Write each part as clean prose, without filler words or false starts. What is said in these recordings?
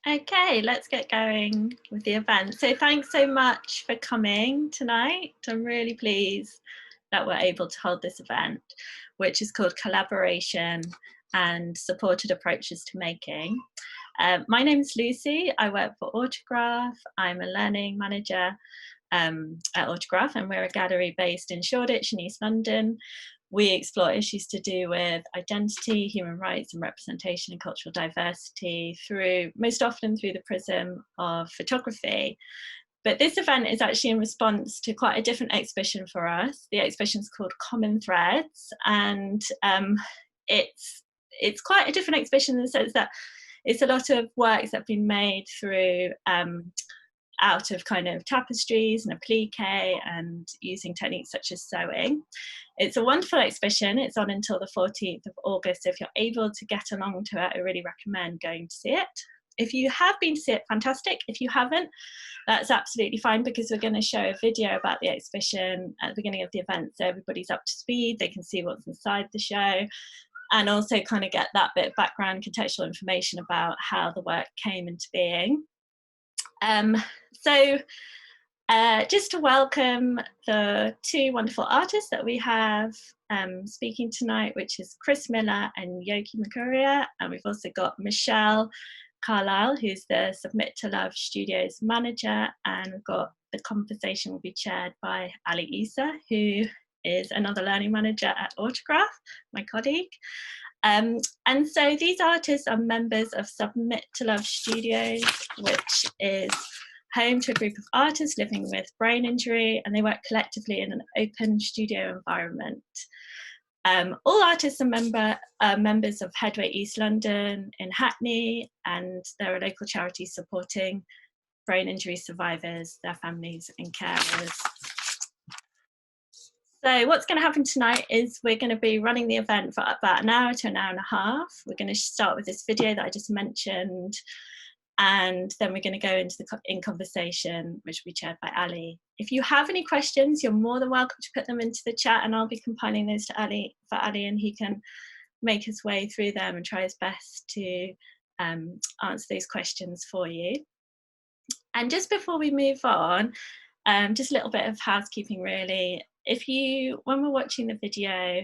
Okay, let's get going with the event. So thanks so much for coming tonight. I'm really pleased that we're able to hold this event, which is called Collaboration and Supported Approaches to Making. My name is Lucy. I work for Autograph. I'm a learning manager at Autograph, and we're a gallery based in Shoreditch in East London. We explore issues to do with identity, human rights and representation and cultural diversity most often through the prism of photography. But this event is actually in response to quite a different exhibition for us. The exhibition is called Common Threads, and it's quite a different exhibition in the sense that it's a lot of works that have been made through out of kind of tapestries and appliqué and using techniques such as sewing. It's a wonderful exhibition. It's on until the 14th of August. So if you're able to get along to it, I really recommend going to see it. If you have been to see it, fantastic. If you haven't, that's absolutely fine, because we're going to show a video about the exhibition at the beginning of the event, so everybody's up to speed. They can see what's inside the show and also kind of get that bit of background contextual information about how the work came into being. Just to welcome the two wonderful artists that we have speaking tonight, which is Chris Miller and Yogi Mercuria, and we've also got Michelle Carlisle, who's the Submit to Love Studios manager, and we've got the conversation will be chaired by Ali Issa, who is another learning manager at Autograph, my colleague. And so these artists are members of Submit to Love Studios, which is home to a group of artists living with brain injury, and they work collectively in an open studio environment. All artists are members of Headway East London in Hackney, and they're a local charity supporting brain injury survivors, their families and carers. So what's going to happen tonight is we're going to be running the event for about an hour to an hour and a half. We're going to start with this video that I just mentioned, and then we're going to go into the in-conversation, which will be chaired by Ali. If you have any questions, you're more than welcome to put them into the chat, and I'll be compiling those for Ali, and he can make his way through them and try his best to answer those questions for you. And just before we move on, just a little bit of housekeeping really. When we're watching the video,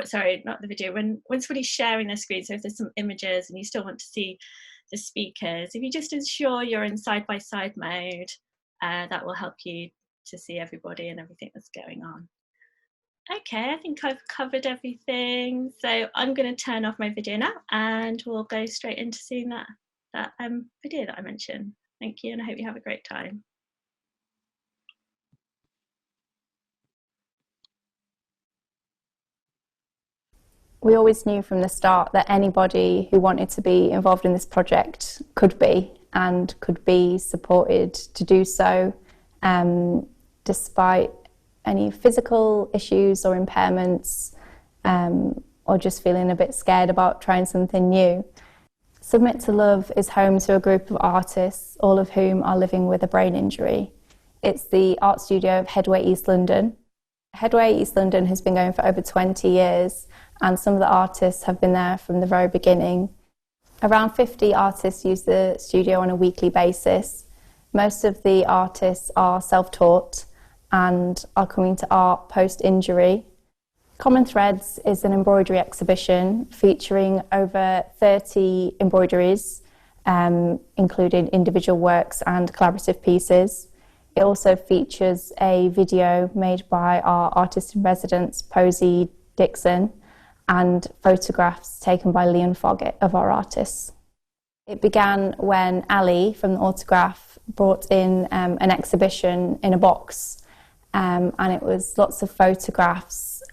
sorry, not the video, when somebody's sharing their screen, so if there's some images and you still want to see the speakers, if you just ensure you're in side-by-side mode, that will help you to see everybody and everything that's going on. Okay, I think I've covered everything. So I'm going to turn off my video now and we'll go straight into seeing that video that I mentioned. Thank you, and I hope you have a great time. We always knew from the start that anybody who wanted to be involved in this project could be, and could be supported to do so, despite any physical issues or impairments, or just feeling a bit scared about trying something new. Submit to Love is home to a group of artists, all of whom are living with a brain injury. It's the art studio of Headway East London. Headway East London has been going for over 20 years, and some of the artists have been there from the very beginning. Around 50 artists use the studio on a weekly basis. Most of the artists are self-taught and are coming to art post-injury. Common Threads is an embroidery exhibition featuring over 30 embroideries, including individual works and collaborative pieces. It also features a video made by our artist-in-residence, Posey Dixon, and photographs taken by Leon Foggett of our artists. It began when Ali from the Autograph brought in an exhibition in a box, and it was lots of photographs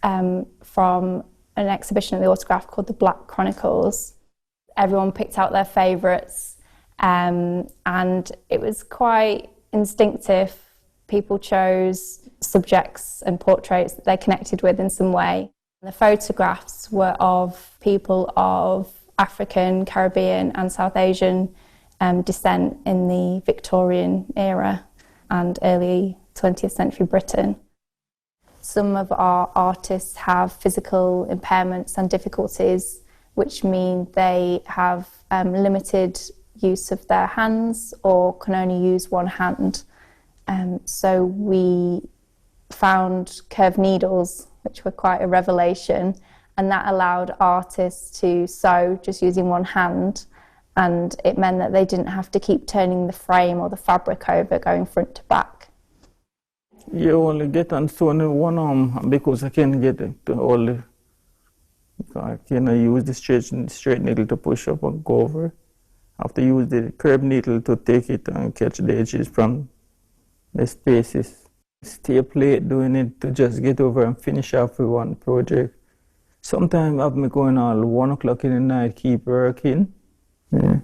from an exhibition at the Autograph called the Black Chronicles. Everyone picked out their favourites, and it was quite instinctive. People chose subjects and portraits that they connected with in some way. The photographs were of people of African, Caribbean and South Asian descent in the Victorian era and early 20th century Britain. Some of our artists have physical impairments and difficulties, which mean they have limited use of their hands or can only use one hand. So we found curved needles, which were quite a revelation, and that allowed artists to sew just using one hand, and it meant that they didn't have to keep turning the frame or the fabric over, going front to back. You only get on sewn in one arm because I can't get it to all the, I cannot use the straight needle to push up and go over. I have to use the curved needle to take it and catch the edges from the spaces. Stay up late doing it to just get over and finish off with one project. Sometimes I've been going all 1 o'clock in the night, keep working. Yeah.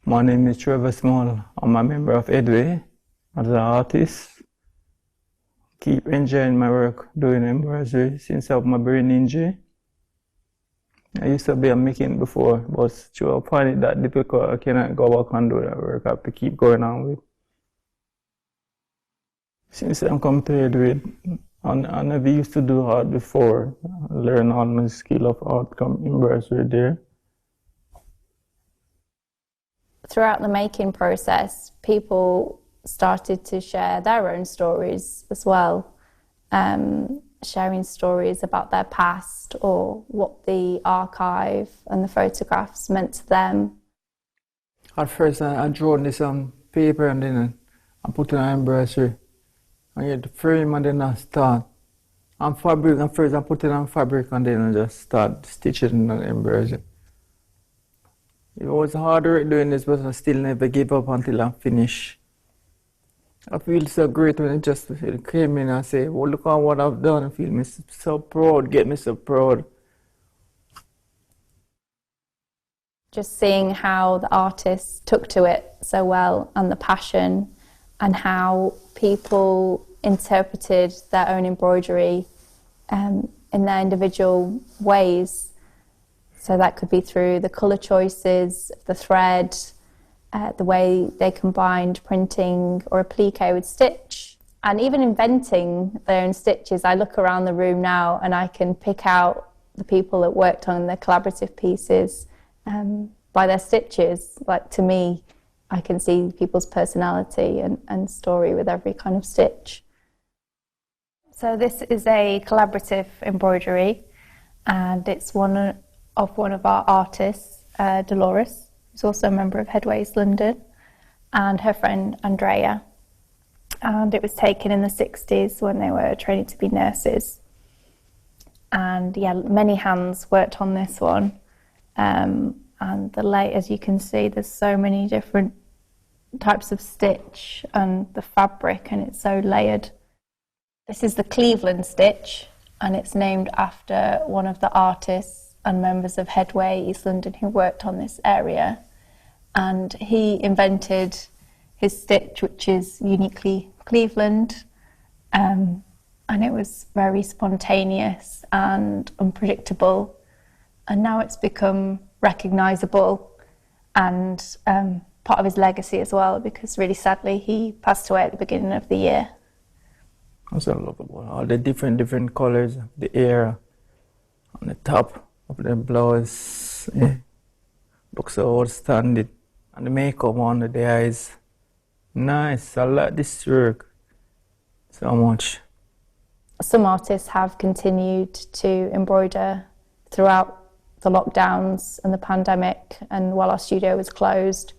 My name is Trevor Small. I'm a member of Headway as an artist. Keep enjoying my work doing embroidery since I have my brain injury. I used to be a mechanic before, but I find it that difficult. I cannot go back and do that work. I have to keep going on with. Since I'm come to Headway, I never used to do art before. I learned all my skill of art come embroidery there. Throughout the making process, people started to share their own stories as well, sharing stories about their past or what the archive and the photographs meant to them. At first, I drew this on paper and then I put it on embroidery. I get the frame and then I start. On fabric, and first I put it on fabric and then I just start stitching on embroidery. It was hard work doing this, but I still never give up until I finish. I feel so great when it came in and say, well, look at what I've done. I feel me so proud, get me so proud. Just seeing how the artists took to it so well and the passion and how people interpreted their own embroidery in their individual ways. So that could be through the colour choices, the thread, the way they combined printing or appliqué with stitch, and even inventing their own stitches. I look around the room now and I can pick out the people that worked on the collaborative pieces by their stitches. Like, to me, I can see people's personality and story with every kind of stitch. So this is a collaborative embroidery, and it's one of our artists, Dolores, who's also a member of Headways London, and her friend Andrea. And it was taken in the 60s when they were training to be nurses. And yeah, many hands worked on this one. And as you can see, there's so many different types of stitch and the fabric, and it's so layered. This is the Cleveland stitch, and it's named after one of the artists and members of Headway East London who worked on this area. And he invented his stitch, which is uniquely Cleveland, and it was very spontaneous and unpredictable. And now it's become recognisable and part of his legacy as well, because really sadly he passed away at the beginning of the year. Also look about all the different colours, the hair on the top of the blouse. Yeah. Looks so outstanding. And the makeup on the eyes. Nice, I like this work so much. Some artists have continued to embroider throughout the lockdowns and the pandemic, and while our studio was closed,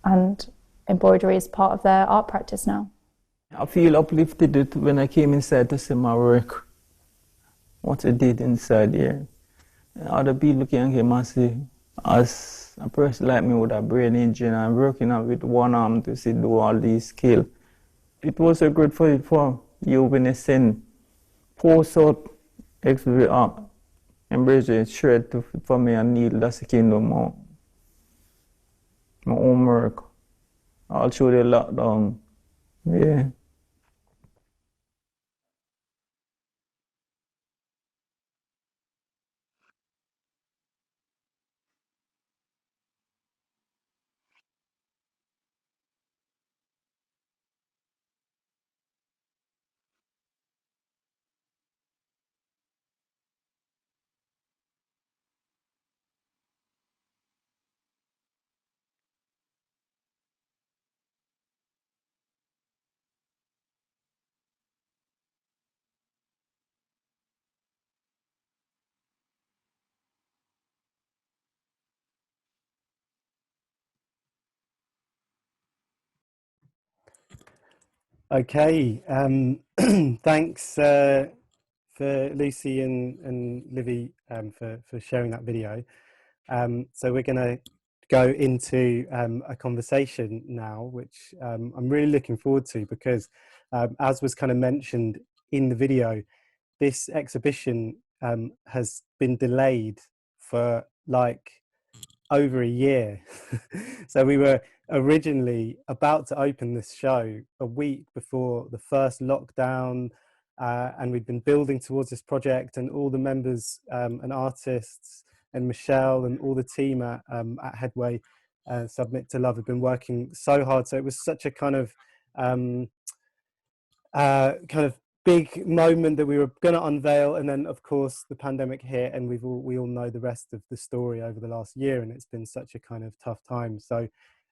and embroidery is part of their art practice now. I feel uplifted when I came inside to see my work, what I did inside here. Other people can come and see, as a person like me with a brain injury, and I'm working out with one arm to see do all these skills. It was so good for you when they send post out embroidery shred for me and needle. That's the kind of my homework. All through the lockdown. Yeah. Okay, thanks for Lucy and Livy for sharing that video. So we're going to go into a conversation now, which I'm really looking forward to, because as was kind of mentioned in the video, this exhibition has been delayed for like over a year. So we were originally about to open this show a week before the first lockdown, and we'd been building towards this project, and all the members and artists and Michelle and all the team at Headway Submit to Love have been working so hard. So it was such a kind of big moment that we were going to unveil, and then of course the pandemic hit, and we all know the rest of the story over the last year, and it's been such a kind of tough time. So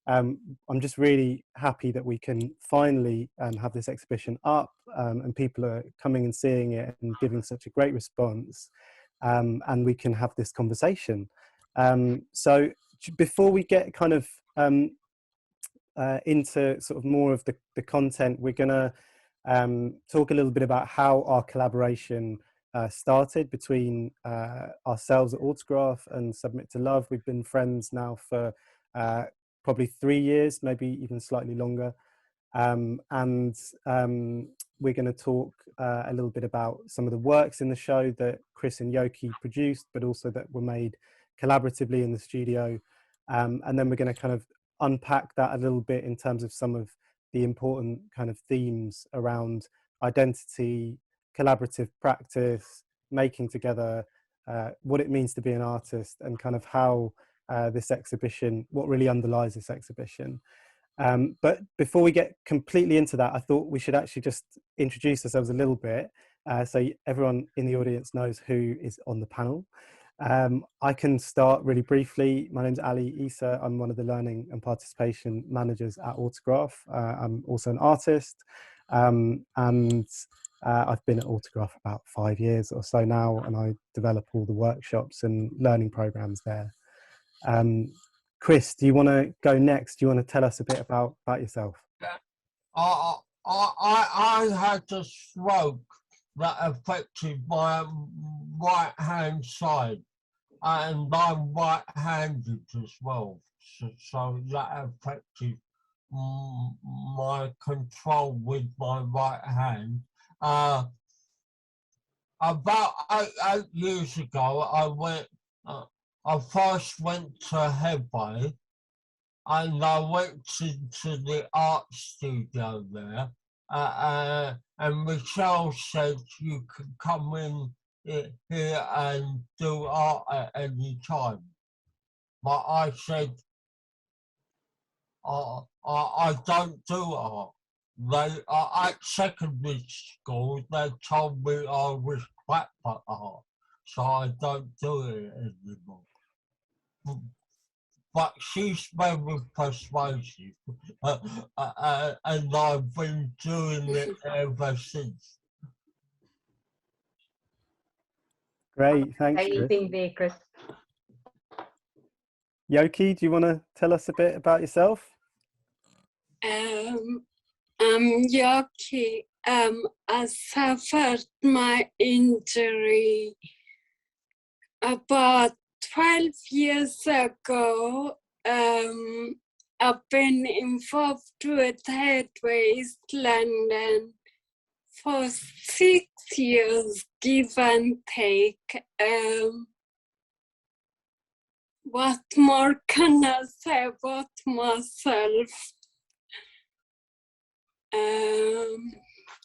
I'm just really happy that we can finally have this exhibition up, and people are coming and seeing it and giving such a great response, and we can have this conversation. So before we get kind of into sort of more of the content, we're going to talk a little bit about how our collaboration started between ourselves at Autograph and Submit to Love. We've been friends now for probably 3 years, maybe even slightly longer. And we're going to talk a little bit about some of the works in the show that Chris and Yogi produced, but also that were made collaboratively in the studio. And then we're going to kind of unpack that a little bit in terms of some of the important kind of themes around identity, collaborative practice, making together, what it means to be an artist, and kind of how this exhibition, what really underlies this exhibition. But before we get completely into that, I thought we should actually just introduce ourselves a little bit, so everyone in the audience knows who is on the panel. I can start really briefly. My name's Ali Issa. I'm one of the learning and participation managers at Autograph. I'm also an artist, and I've been at Autograph about 5 years or so now, and I develop all the workshops and learning programs there. Chris, do you want to go next? Do you want to tell us a bit about yourself? I had a stroke that affected my right hand side, and I'm right-handed as well, so that affected my control with my right hand. About 8 years ago, I first went to Headway, and I went to the art studio there, and Michelle said you could come in here and do art at any time. But I said, I don't do art. At secondary school, they told me I was crap at art, so I don't do it anymore. But she's very persuasive, and I've been doing it ever since. Great, thanks, Chris. Anything there, Chris? Yogi, do you want to tell us a bit about yourself? I'm Yogi. I suffered my injury about 12 years ago. I've been involved with Headways London for 6 years, give and take. What more can I say about myself?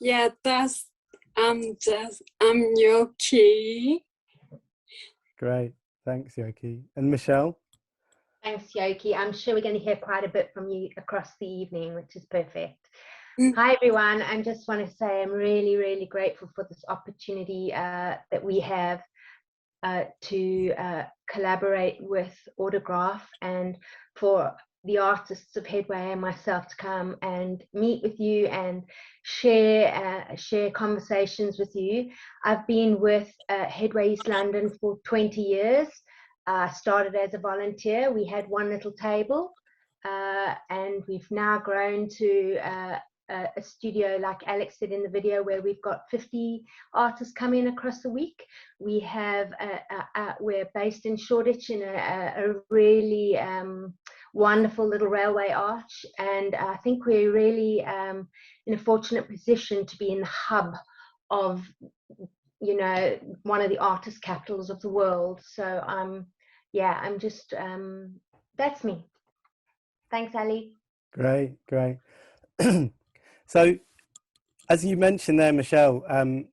Yeah, I'm Yogi. Great, thanks, Yogi. And Michelle? Thanks, Yogi. I'm sure we're going to hear quite a bit from you across the evening, which is perfect. Hi, everyone. I just want to say I'm really, really grateful for this opportunity that we have to collaborate with Autograph, and for the artists of Headway and myself to come and meet with you and share conversations with you. I've been with Headway East London for 20 years. Started as a volunteer. We had one little table, and we've now grown to a studio, like Alex said in the video, where we've got 50 artists coming across the week. We have we're based in Shoreditch in a really wonderful little railway arch, and I think we're really in a fortunate position to be in the hub of, you know, one of the artist capitals of the world. So yeah, I'm just that's me. Thanks, Ali. Great. So, as you mentioned there, Michelle,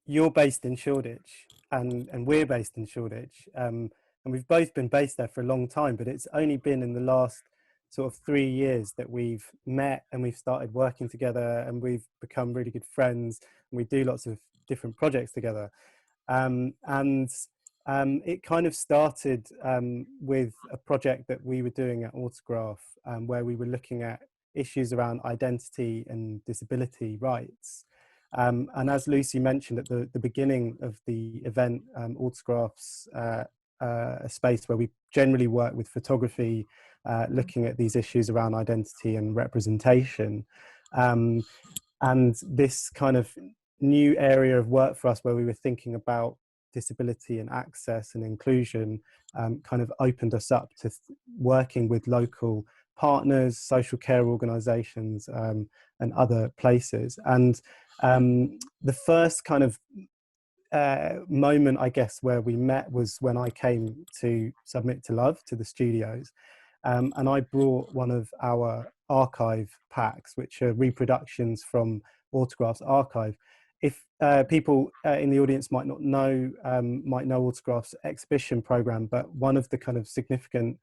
you're based in Shoreditch, and we're based in Shoreditch, and we've both been based there for a long time, but it's only been in the last sort of 3 years that we've met and we've started working together, and we've become really good friends, and we do lots of different projects together. It kind of started with a project that we were doing at Autograph, where we were looking at issues around identity and disability rights. And as Lucy mentioned at the beginning of the event, Autograph's a space where we generally work with photography, looking at these issues around identity and representation. And this kind of new area of work for us, where we were thinking about disability and access and inclusion, kind of opened us up to working with local partners, social care organisations, and other places. And the first kind of moment, I guess, where we met was when I came to Submit to Love to the studios, and I brought one of our archive packs, which are reproductions from Autograph's archive. If people in the audience might know Autograph's exhibition program, but one of the kind of significant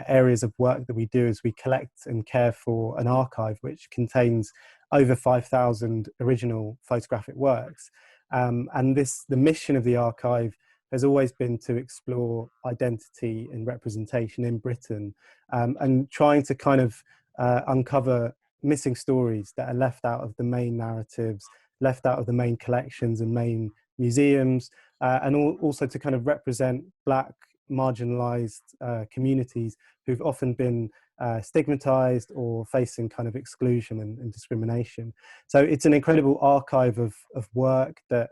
areas of work that we do is we collect and care for an archive which contains over 5,000 original photographic works. And the mission of the archive has always been to explore identity and representation in Britain, and trying to kind of uncover missing stories that are left out of the main narratives, left out of the main collections and main museums, and also to kind of represent Black marginalized communities who've often been stigmatized or facing kind of exclusion and discrimination. So it's an incredible archive of work that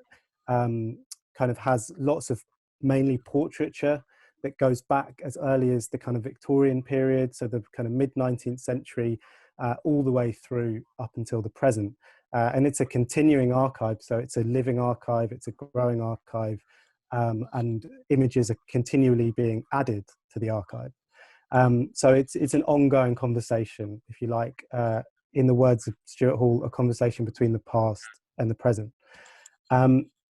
kind of has lots of mainly portraiture that goes back as early as the kind of Victorian period, so the kind of mid-19th century, all the way through up until the present. And it's a continuing archive, so it's a living archive, it's a growing archive, and images are continually being added to the archive. So it's an ongoing conversation, if you like, in the words of Stuart Hall, a conversation between the past and the present.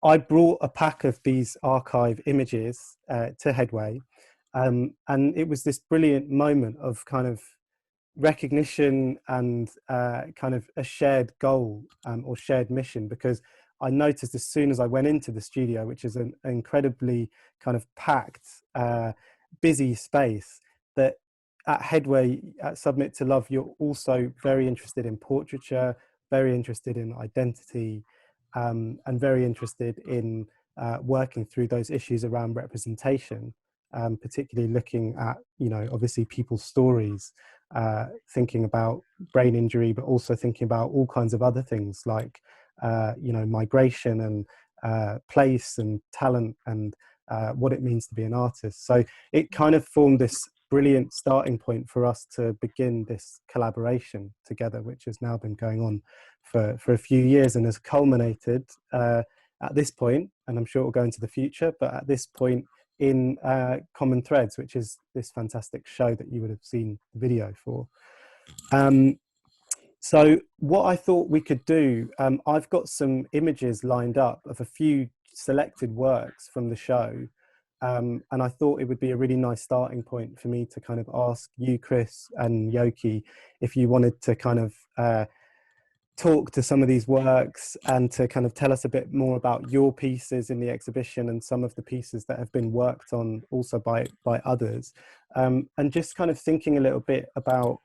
I brought a pack of these archive images to Headway, and it was this brilliant moment of kind of recognition and kind of a shared goal or shared mission, because I noticed as soon as I went into the studio, which is an incredibly kind of packed, busy space, that at Headway, at Submit to Love, you're also very interested in portraiture, very interested in identity, and very interested in working through those issues around representation, particularly looking at, you know, obviously people's stories, thinking about brain injury, but also thinking about all kinds of other things like, you know, migration and place and talent and what it means to be an artist. So it kind of formed this brilliant starting point for us to begin this collaboration together, which has now been going on for a few years and has culminated at this point, and I'm sure it will go into the future, but at this point in Common Threads, which is this fantastic show that you would have seen the video for. So what I thought we could do, I've got some images lined up of a few selected works from the show, and I thought it would be a really nice starting point for me to kind of ask you, Chris and Yogi, if you wanted to kind of talk to some of these works and to kind of tell us a bit more about your pieces in the exhibition and some of the pieces that have been worked on also by others, and just kind of thinking a little bit about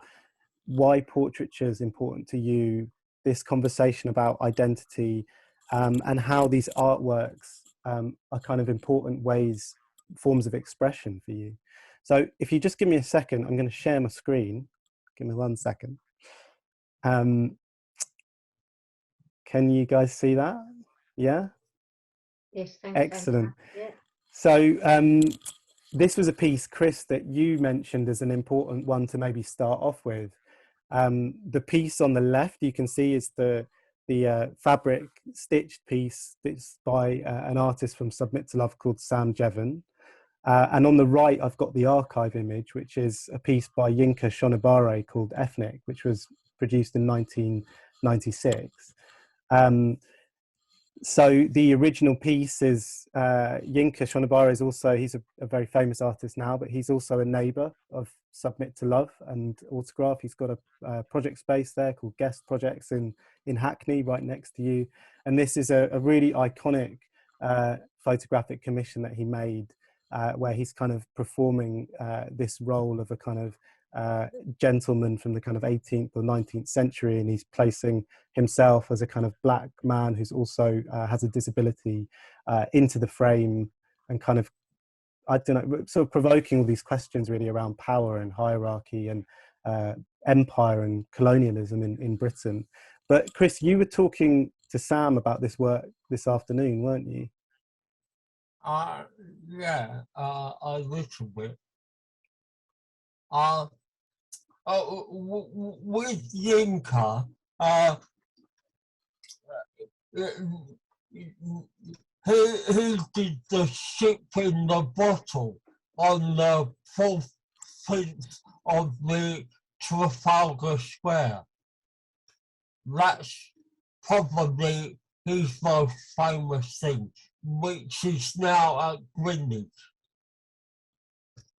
why portraiture is important to you, this conversation about identity, and how these artworks are kind of important forms of expression for you. So if you just give me a second, I'm going to share my screen. Give me 1 second. Can you guys see that? Yeah? Yes, thanks. Excellent. Yeah. So this was a piece, Chris, that you mentioned as an important one to maybe start off with. The piece on the left, you can see, is the fabric stitched piece. It's by an artist from Submit to Love called Sam Jevon. And on the right, I've got the archive image, which is a piece by Yinka Shonibare called Ethnic, which was produced in 1996. So the original piece is Yinka Shonibare is also, he's a very famous artist now, but he's also a neighbour of Submit to Love and Autograph. He's got a project space there called Guest Projects in Hackney, right next to you. And this is a really iconic photographic commission that he made, where he's kind of performing this role of a kind of gentleman from the kind of 18th or 19th century, and he's placing himself as a kind of black man who's also has a disability into the frame, and kind of, I don't know, sort of provoking all these questions really around power and hierarchy and empire and colonialism in Britain. But Chris, you were talking to Sam about this work this afternoon, weren't you? Yeah, a little bit. With Yinka, he did the ship in the bottle on the 4th of the Trafalgar Square. That's probably his most famous thing, which is now at Greenwich.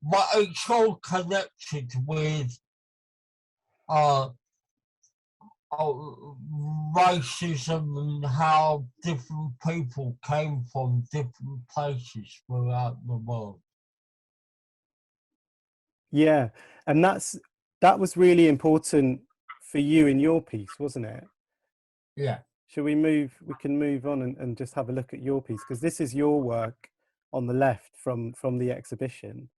But it's all connected with racism and how different people came from different places throughout the world. Yeah, and that was really important for you in your piece, wasn't it? Yeah. Shall we move? We can move on and just have a look at your piece, because this is your work on the left from the exhibition.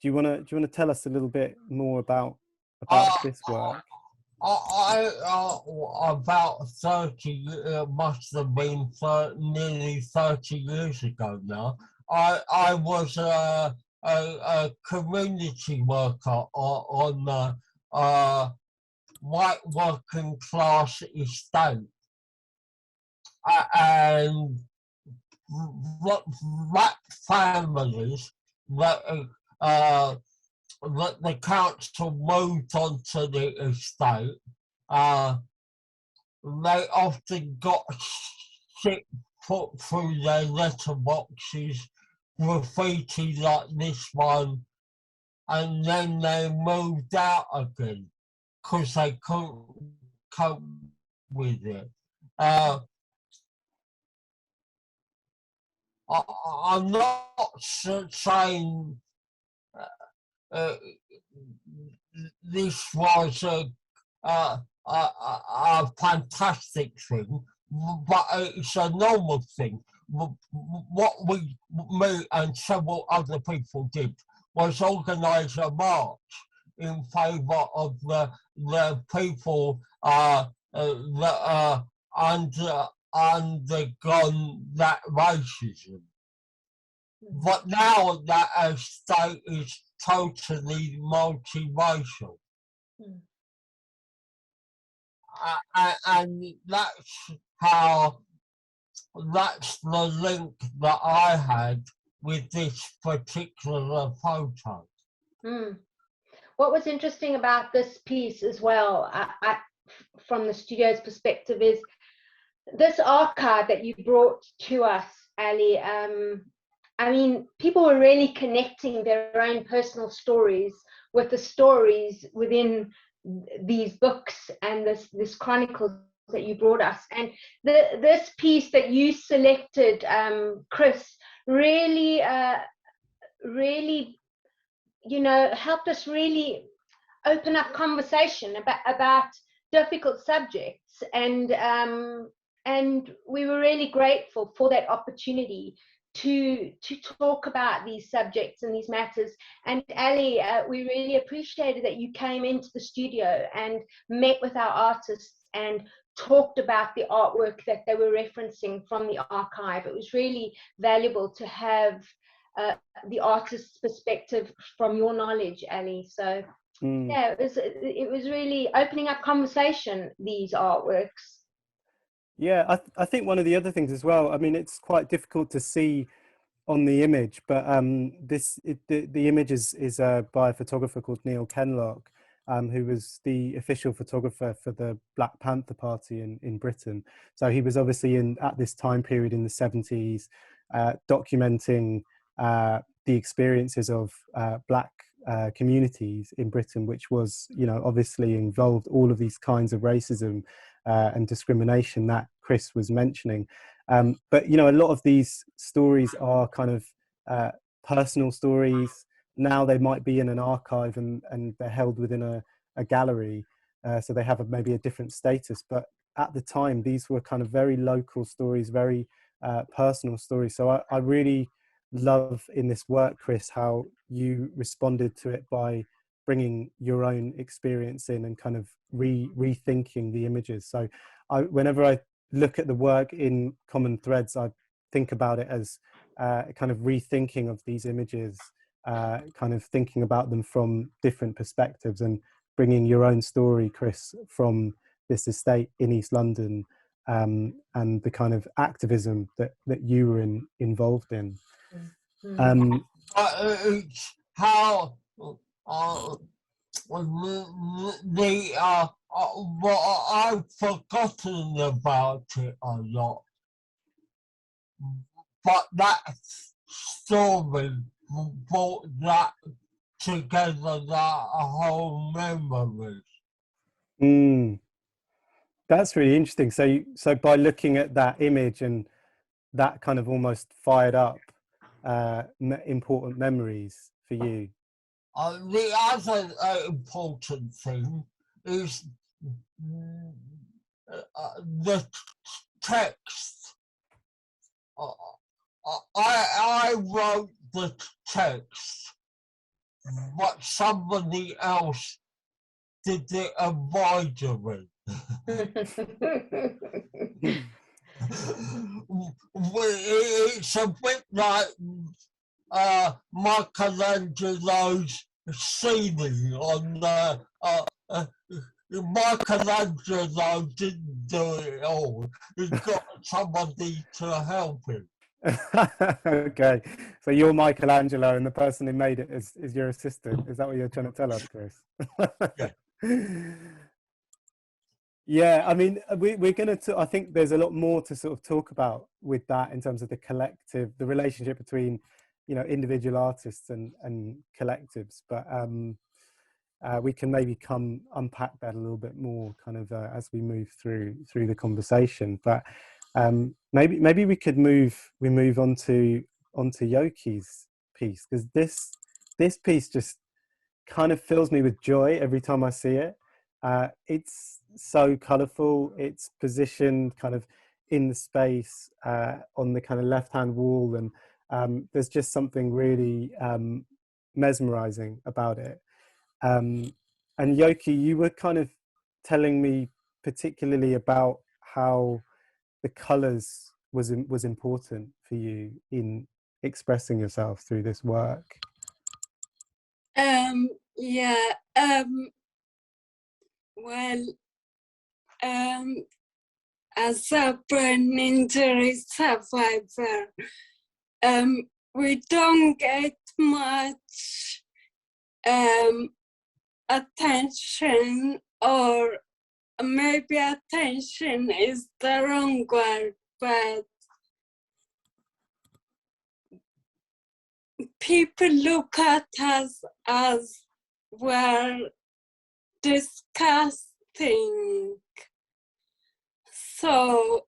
Do you want to tell us a little bit more about this work? About 30, must have been nearly 30 years ago now. I was a community worker on white working class estate, and black families that the council moved onto the estate. They often got shit put through their letterboxes, graffiti like this one, and then they moved out again because they couldn't cope with it. I'm not saying this was a fantastic thing, but it's a normal thing. What me and several other people did was organise a march in favour of the people that undergone that racism. But now that estate is totally multiracial. And that's the link that I had with this particular photo. What was interesting about this piece as well, from the studio's perspective, is this archive that you brought to us, Ali. I mean, people were really connecting their own personal stories with the stories within these books and this chronicles that you brought us. And this piece that you selected, Chris, really, you know, helped us really open up conversation about difficult subjects, and we were really grateful for that opportunity to talk about these subjects and these matters. And Ali, we really appreciated that you came into the studio and met with our artists and talked about the artwork that they were referencing from the archive. It was really valuable to have the artist's perspective from your knowledge, Ali. So yeah, it was really opening up conversation, these artworks. Yeah, I think one of the other things as well, I mean, it's quite difficult to see on the image, but the image is by a photographer called Neil Kenlock, who was the official photographer for the Black Panther Party in Britain. So he was obviously at this time period in the 70s, documenting the experiences of Black communities in Britain, which was, you know, obviously involved all of these kinds of racism and discrimination that Chris was mentioning. But, you know, a lot of these stories are kind of personal stories. Now they might be in an archive and they're held within a gallery. So they have maybe a different status. But at the time, these were kind of very local stories, very personal stories. So I really love in this work, Chris, how you responded to it by bringing your own experience in and kind of rethinking the images. So whenever I look at the work in Common Threads, I think about it as kind of rethinking of these images, kind of thinking about them from different perspectives and bringing your own story, Chris, from this estate in East London, and the kind of activism that you were involved in. It's how what I've forgotten about it a lot, but that story brought that together, that whole memory. That's really interesting. So by looking at that image and that kind of almost fired up important memories for you. The other important thing is the text. I wrote the text, but somebody else did the embroidery. It's a bit like Michelangelo's ceiling on Michelangelo didn't do it all. He got somebody to help him. Okay, so you're Michelangelo and the person who made it is your assistant. Is that what you're trying to tell us, Chris? Yeah. Yeah, I mean, we're going to, I think there's a lot more to sort of talk about with that in terms of the collective, the relationship between, you know, individual artists and collectives. But we can maybe unpack that a little bit more kind of as we move through the conversation. But maybe we could move on to Yogi's piece, because this piece just kind of fills me with joy every time I see it. It's so colourful. It's positioned kind of in the space on the kind of left-hand wall, and there's just something really mesmerising about it. And Yogi, you were kind of telling me particularly about how the colours was important for you in expressing yourself through this work. Yeah. Well, as a brain injury survivor, we don't get much attention, or maybe attention is the wrong word, but people look at us as we're disgusting. So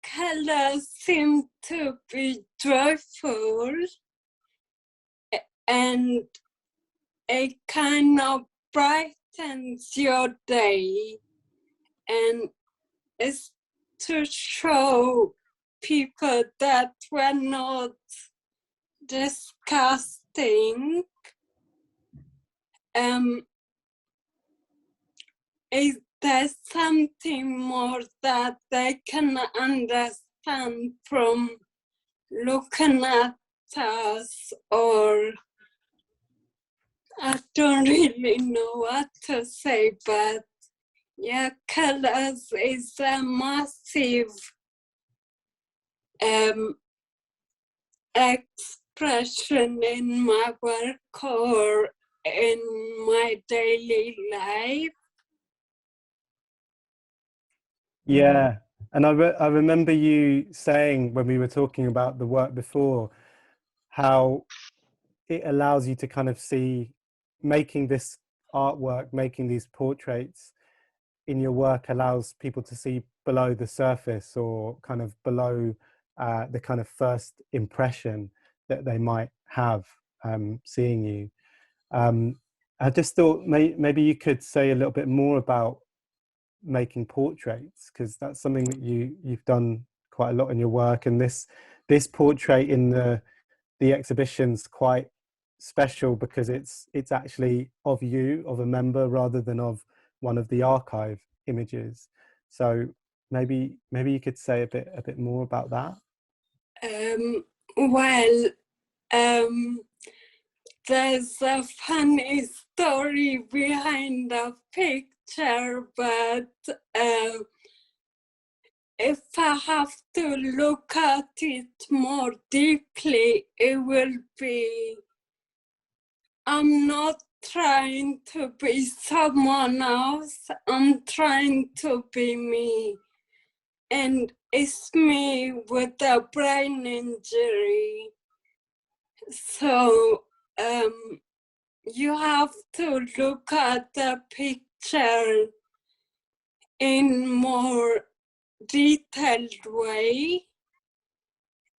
colors seem to be joyful, and it kind of brightens your day, and it's to show people that we're not disgusting. there's something more that they can understand from looking at us, or I don't really know what to say, but yeah, colors is a massive expression in my work or in my daily life. Yeah, and I remember you saying when we were talking about the work before, how it allows you to kind of see, making this artwork, making these portraits in your work allows people to see below the surface, or kind of below the kind of first impression that they might have seeing you. I just thought maybe you could say a little bit more about making portraits, because that's something that you've done quite a lot in your work, and this portrait in the exhibition's quite special because it's actually of you, of a member, rather than of one of the archive images. So maybe you could say a bit more about that. Well, there's a funny story behind the picture, but if I have to look at it more deeply, it will be, I'm not trying to be someone else, I'm trying to be me. And it's me with a brain injury. So you have to look at the picture in more detailed way,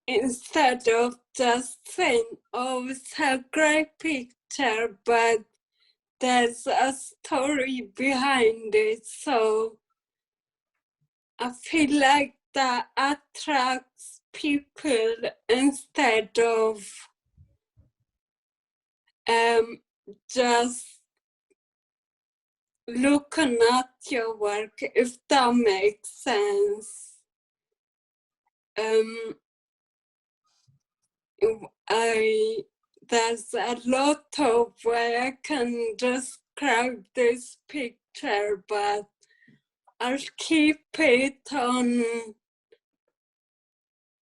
instead of just saying, oh, it's a great picture, but there's a story behind it. So I feel like that attracts people instead of just looking at your work, if that makes sense. There's a lot of way I can describe this picture, but I'll keep it on.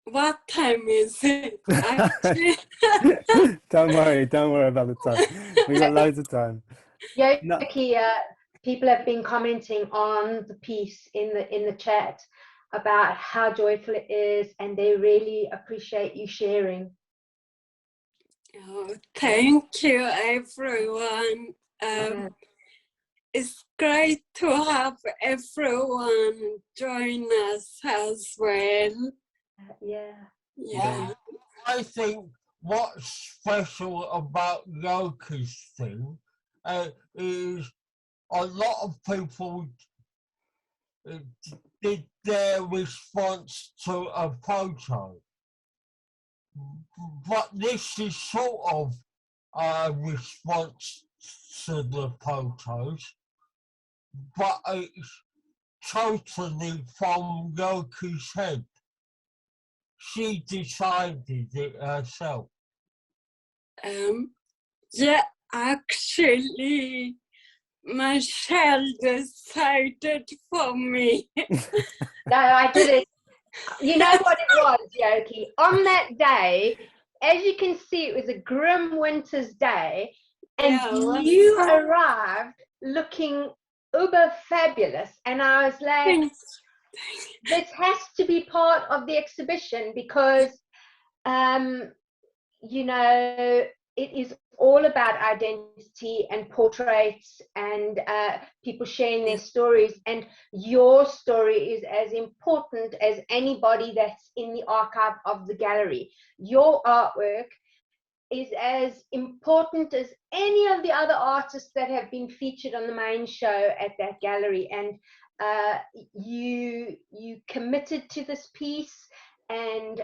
What time is it? Don't worry about the time. We've got loads of time. Yogi, people have been commenting on the piece in the chat about how joyful it is, and they really appreciate you sharing. Oh, thank you, everyone. It's great to have everyone join us as well. Yeah. I think what's special about Yogi's thing is a lot of people did their response to a photo. But this is sort of a response to the photos, but it's totally from Yogi's head. She decided it herself. Yeah, actually, Michelle decided for me. No, I did it. You know what it was, Yogi? On that day, as you can see, it was a grim winter's day, and you arrived looking uber fabulous. And I was like, this has to be part of the exhibition because, you know, it is all about identity and portraits and people sharing their stories, and your story is as important as anybody that's in the archive of the gallery. Your artwork is as important as any of the other artists that have been featured on the main show at that gallery, and you committed to this piece, and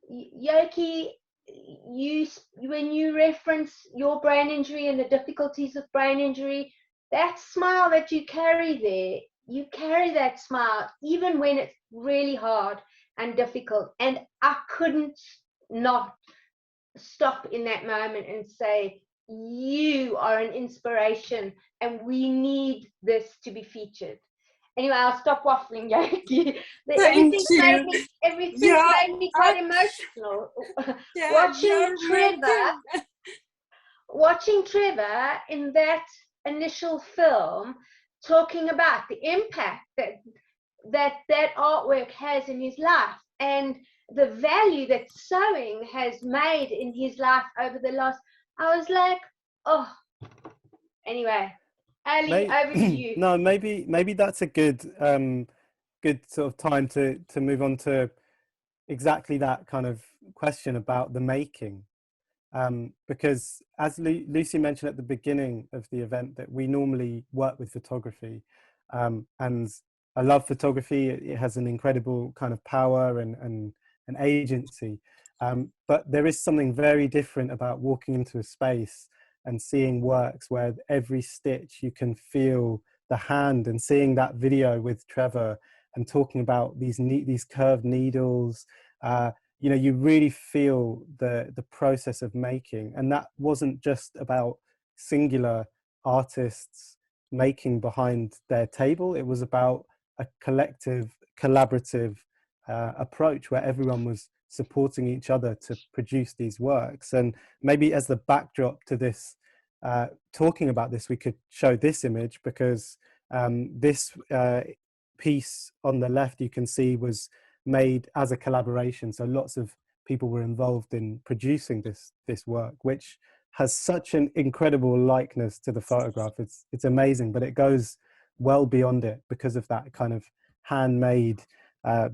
Yogi, when you reference your brain injury and the difficulties of brain injury, that smile that you carry there, you carry that smile even when it's really hard and difficult. And I couldn't not stop in that moment and say, you are an inspiration and we need this to be featured. Anyway, I'll stop waffling, Yogi. Thank you. Everything's Yeah, made me quite emotional. Yeah, watching Trevor in that initial film, talking about the impact that artwork has in his life and the value that sewing has made in his life over the last, I was like, oh, anyway, Ali, over to you. No, maybe that's a good sort of time to move on to exactly that kind of question about the making. Because as Lucy mentioned at the beginning of the event, that we normally work with photography, and I love photography. It has an incredible kind of power and an agency, but there is something very different about walking into a space and seeing works where every stitch you can feel the hand, and seeing that video with Trevor and talking about these curved needles. You know, you really feel the process of making, and that wasn't just about singular artists making behind their table. It was about a collective, collaborative approach where everyone was supporting each other to produce these works. And maybe as the backdrop to this, talking about this, we could show this image, because this piece on the left you can see was made as a collaboration, so lots of people were involved in producing this work, which has such an incredible likeness to the photograph. It's amazing, but it goes well beyond it because of that kind of handmade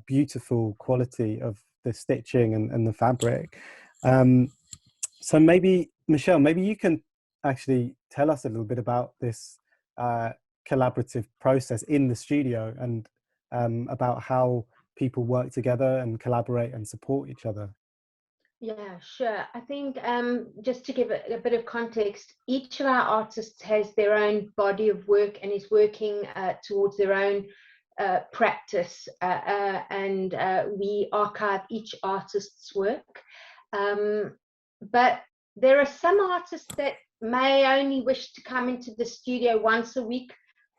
beautiful quality of the stitching and the fabric. So maybe Michelle, maybe you can actually tell us a little bit about this collaborative process in the studio, and about how people work together and collaborate and support each other. Yeah, sure. I think just to give a bit of context, each of our artists has their own body of work and is working towards their own practice, and we archive each artist's work. But there are some artists that may only wish to come into the studio once a week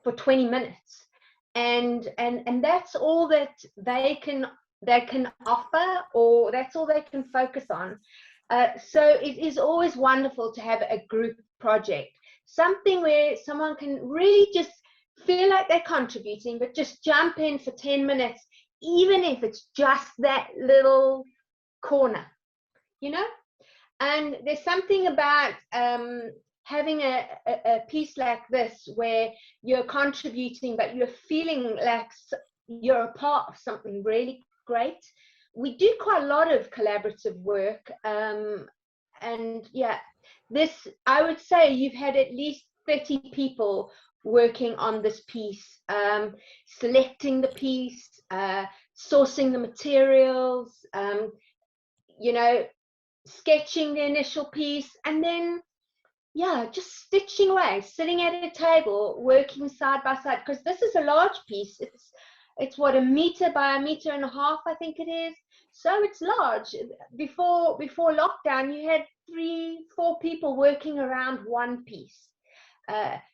for 20 minutes. And that's all that they can offer, or that's all they can focus on. So it is always wonderful to have a group project, something where someone can really just feel like they're contributing, but just jump in for 10 minutes, even if it's just that little corner, you know. And there's something about having a piece like this where you're contributing, but you're feeling like you're a part of something really great. We do quite a lot of collaborative work, and yeah, this, I would say you've had at least 30 people working on this piece, selecting the piece, sourcing the materials, you know, sketching the initial piece, and then yeah, just stitching away, sitting at a table, working side by side, because this is a large piece. It's what, 1 meter by 1.5 meters, I think it is. So it's large. Before lockdown, you had 3-4 people working around one piece,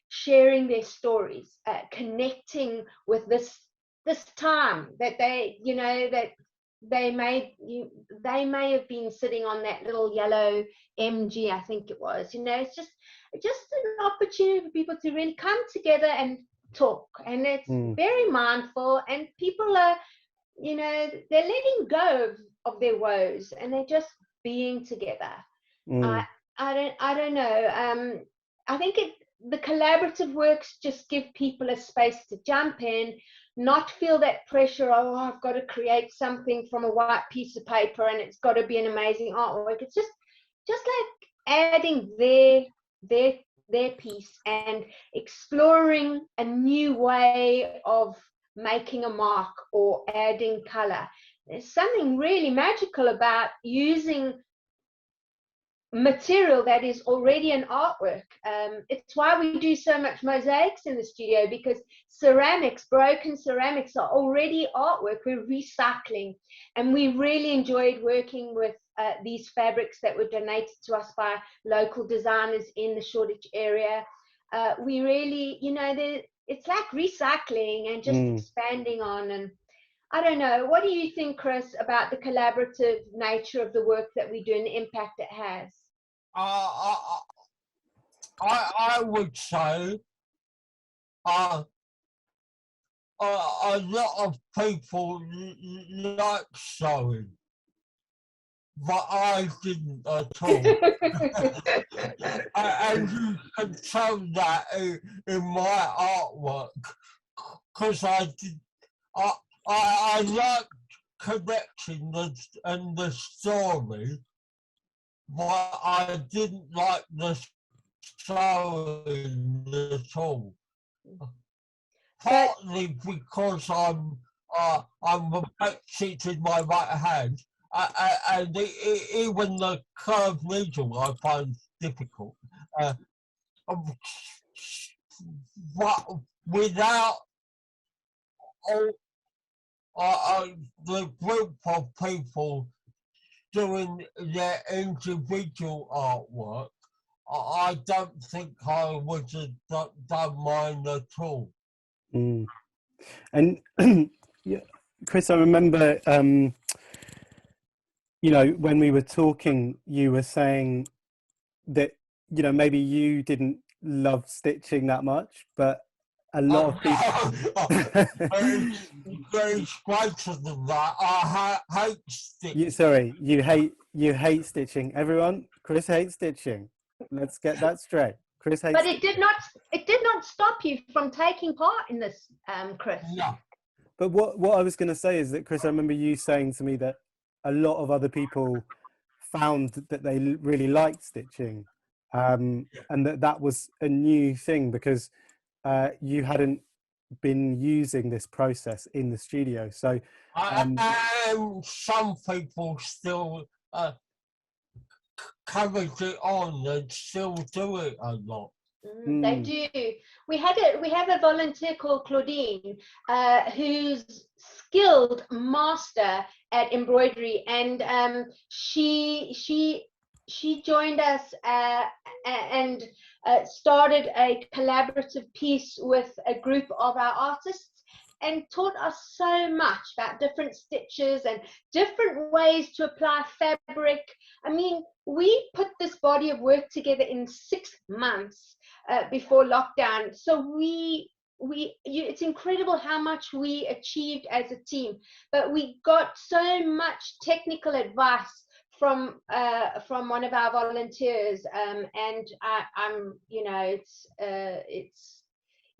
sharing their stories, connecting with this time that they, you know, that they may have been sitting on that little yellow MG, I think it was. You know, it's just an opportunity for people to really come together and talk, and it's very mindful, and people are, you know, they're letting go of their woes, and they're just being together. I don't know. I think the collaborative works just give people a space to jump in, not feel that pressure, oh, I've got to create something from a white piece of paper and it's got to be an amazing artwork. It's just like adding their piece and exploring a new way of making a mark or adding color. There's something really magical about using material that is already an artwork. It's why we do so much mosaics in the studio, because ceramics, broken ceramics, are already artwork. We're recycling, and we really enjoyed working with these fabrics that were donated to us by local designers in the Shoreditch area. We really, you know, it's like recycling and just expanding on. And I don't know, what do you think, Chris, about the collaborative nature of the work that we do and the impact it has? I would say a lot of people like sewing, but I didn't at all. And you can tell that in my artwork, because I like connecting and the story, but I didn't like the sewing at all. Partly because I'm affected in my right hand, and even the curved needle I find difficult. But without the group of people doing their individual artwork, I don't think I would have done mine at all. And yeah, Chris, I remember, you know, when we were talking, you were saying that, you know, maybe you didn't love stitching that much, but a lot of people. It's greater than that. I hate stitching. Sorry, you hate stitching. Everyone, Chris hates stitching. Let's get that straight. Chris hates. But it did not stop you from taking part in this, Chris. No. But what I was going to say is that, Chris, I remember you saying to me that a lot of other people found that they really liked stitching, and that was a new thing because you hadn't been using this process in the studio. So some people still carried it on and still do it a lot. They do. We have a volunteer called Claudine, who's skilled master at embroidery, and she joined us and started a collaborative piece with a group of our artists, and taught us so much about different stitches and different ways to apply fabric. I mean, we put this body of work together in 6 months before lockdown. So it's incredible how much we achieved as a team, but we got so much technical advice from one of our volunteers, and I'm, you know, it's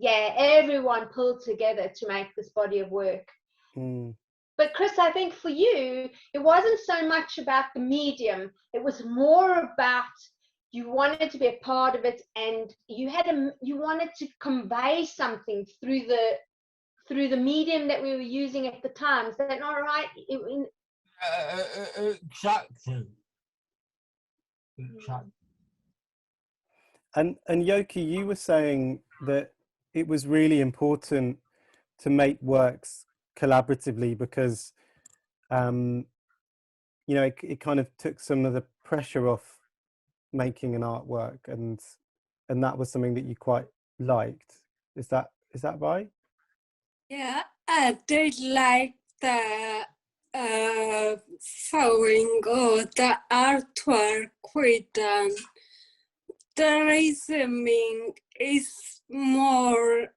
yeah, everyone pulled together to make this body of work. But Chris, I think for you, it wasn't so much about the medium. It was more about you wanted to be a part of it, and you wanted to convey something through the medium that we were using at the time. Is that not right? Exactly. And Yogi, you were saying that it was really important to make works collaboratively because, you know, it kind of took some of the pressure off making an artwork, and that was something that you quite liked. Is that right? Yeah, I did like the sewing or the artwork we done. The reasoning is more,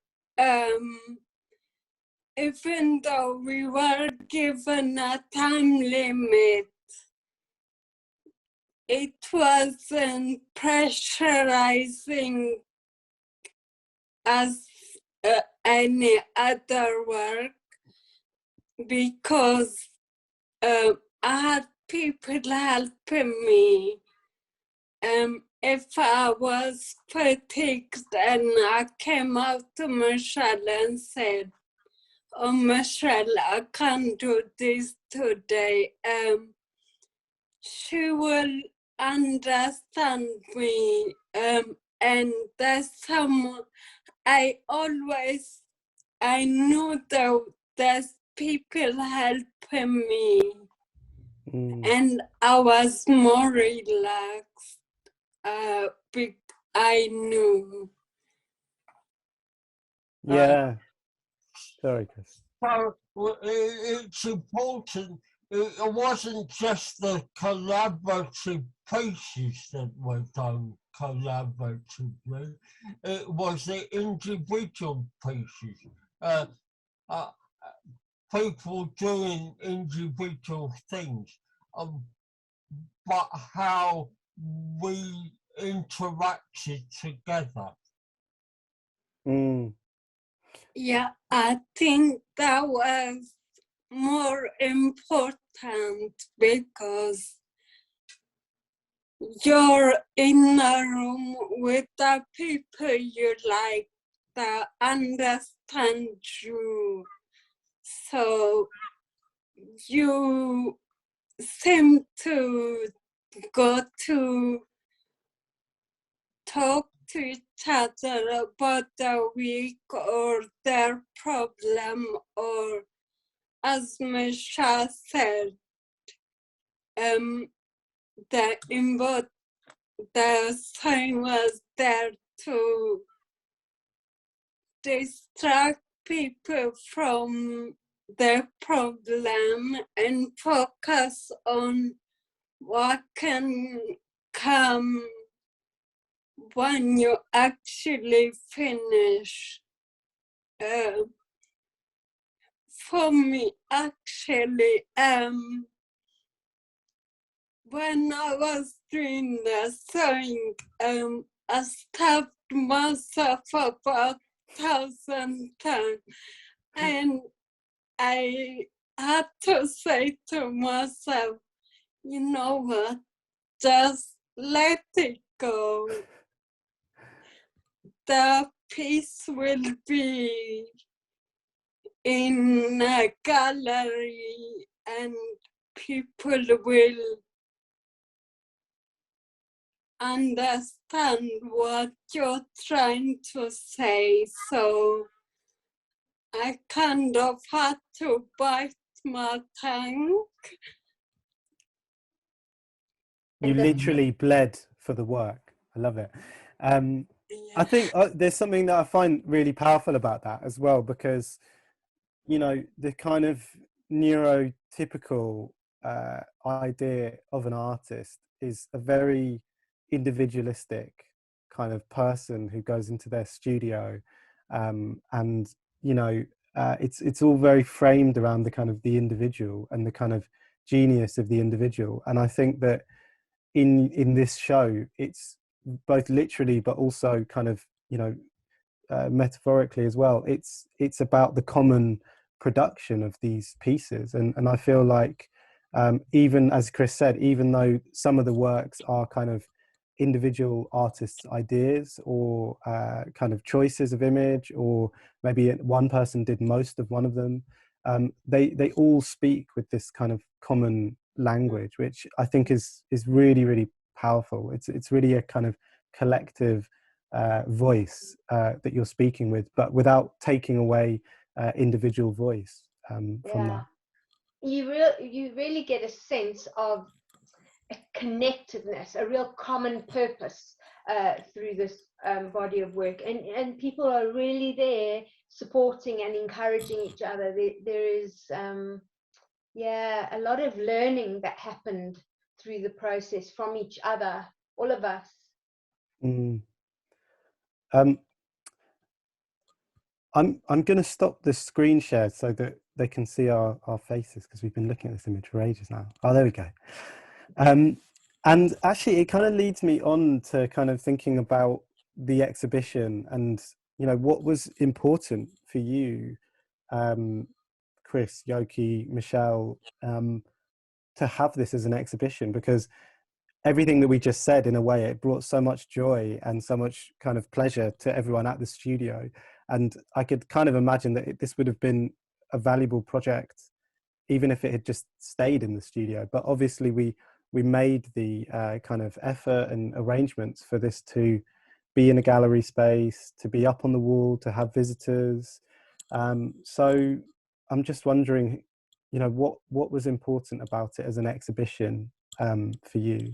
even though we were given a time limit, it wasn't pressurizing as any other work, because I had people helping me. If I was fatigued and I came out to Michelle and said, "Oh, Michelle, I can't do this today," she will understand me, and I know that there's people helping me, and I was more relaxed. I knew. Yeah. Sorry, Chris. So it's important. It wasn't just the collaborative pieces that were done collaboratively. It was the individual pieces. People doing individual things, but how we interacted together. Yeah, I think that was more important because you're in a room with the people you like that understand you. So you seem to go to talk to each other about the week or their problem, or as Misha said, the sign was there to distract people from their problem and focus on what can come when you actually finish. For me, actually, when I was doing the sewing, I stabbed myself about 1,000 times, and I had to say to myself, you know what, just let it go. The piece will be in a gallery and people will understand what you're trying to say. So I kind of had to bite my tongue. You literally bled for the work. I love it. I think there's something that I find really powerful about that as well, because, you know, the kind of neurotypical idea of an artist is a very individualistic kind of person who goes into their studio, and, you know, it's all very framed around the kind of the individual and the kind of genius of the individual. And I think that in this show, it's both literally but also kind of, you know, metaphorically as well. It's about the common production of these pieces, and I feel like, even as Chris said, even though some of the works are kind of individual artists' ideas or kind of choices of image, or maybe one person did most of one of them, they all speak with this kind of common language, which I think is really, really powerful. It's really a kind of collective voice that you're speaking with, but without taking away individual voice from that. You really get a sense of a connectedness, a real common purpose through this body of work, and people are really there supporting and encouraging each other. There is a lot of learning that happened through the process from each other, all of us. I'm going to stop the screen share so that they can see our faces, because we've been looking at this image for ages now. Oh, there we go. And actually, it kind of leads me on to kind of thinking about the exhibition and, you know, what was important for you, Chris, Yogi, Michelle, to have this as an exhibition, because everything that we just said, in a way, it brought so much joy and so much kind of pleasure to everyone at the studio. And I could kind of imagine that this would have been a valuable project, even if it had just stayed in the studio. But obviously we we made the kind of effort and arrangements for this to be in a gallery space, to be up on the wall, to have visitors. So I'm just wondering, you know, what was important about it as an exhibition for you?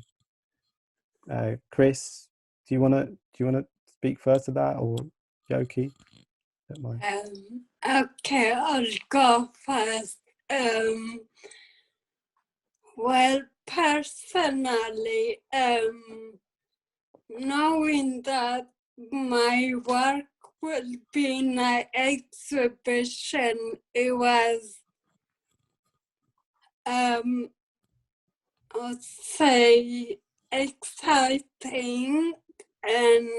Chris, do you want to speak first to that, or Yogi? Don't mind. Okay, I'll go first. Well, personally, knowing that my work will be in an exhibition, it was, I'd say, exciting, and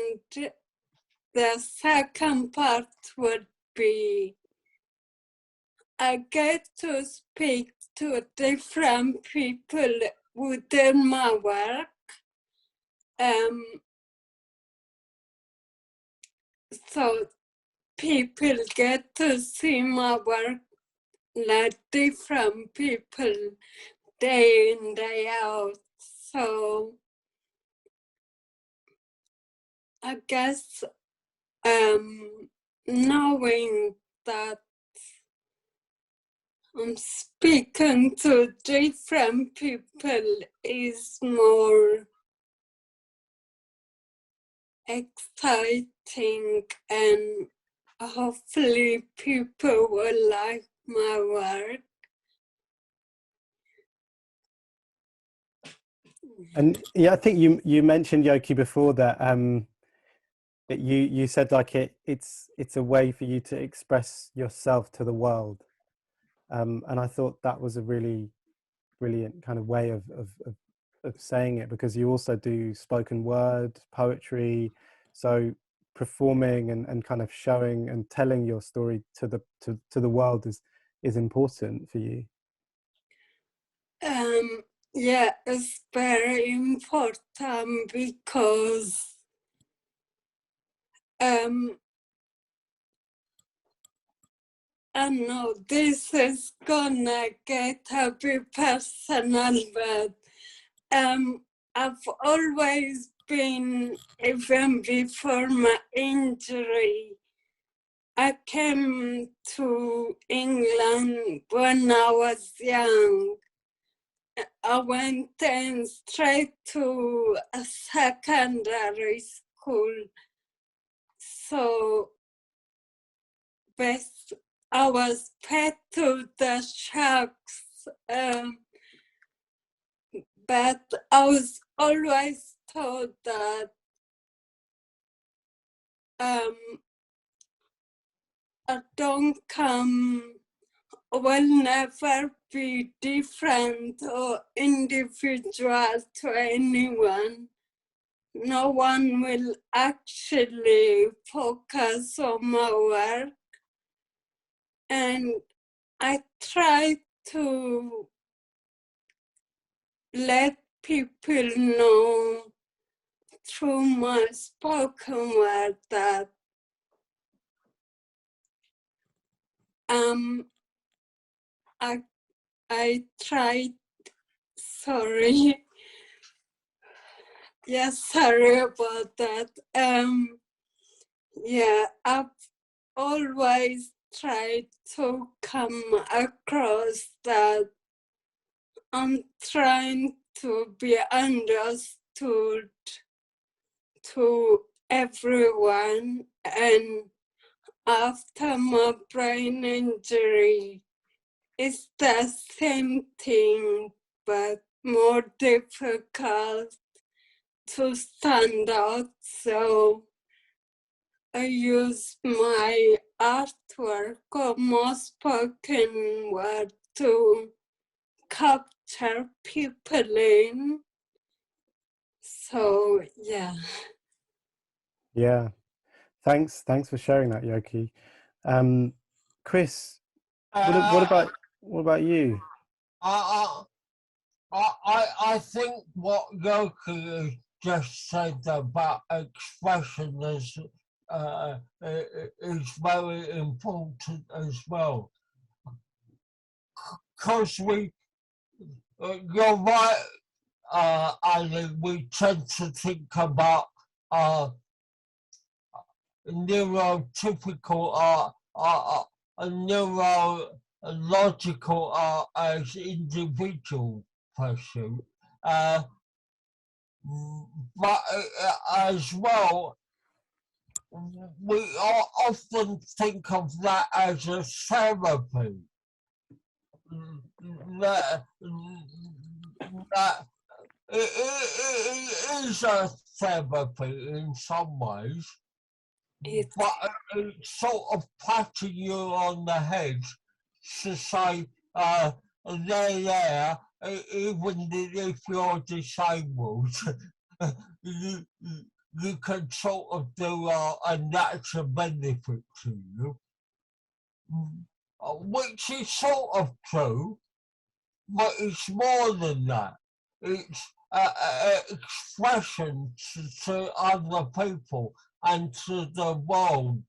the second part would be I get to speak to different people within my work. So people get to see my work like different people day in, day out. So I guess knowing that I'm speaking to different people is more exciting, and hopefully people will like my work. And yeah, I think you mentioned, Yogi, before that that you said like it's a way for you to express yourself to the world, and I thought that was a really brilliant kind of way of saying it, because you also do spoken word, poetry, so performing and kind of showing and telling your story to the world is important for you. Yeah, it's very important because I know this is gonna get a bit personal, but I've always been, even before my injury, I came to England when I was young. I went then straight to a secondary school. So I was fed to the sharks, but I was always told that I don't come, will never be different or individual to anyone. No one will actually focus on my work. And I try to let people know through my spoken word that I tried, sorry. Yes, sorry about that. Yeah, I've always tried to come across that I'm trying to be understood to everyone, and after my brain injury, it's the same thing, but more difficult to stand out. So I use my artwork or my spoken word to capture people in. So yeah. Yeah, thanks for sharing that, Yogi. Chris, what about you? I think what Yogi just said about expression is very important as well. Because you're right, and we tend to think about neurotypical neurological as individual person, but as well, we often think of that as a therapy. That it is a therapy in some ways, but it's sort of patting you on the head to say, there, even if you're disabled, you can sort of do and that's a benefit to you, which is sort of true, but it's more than that. It's expression to other people and to the world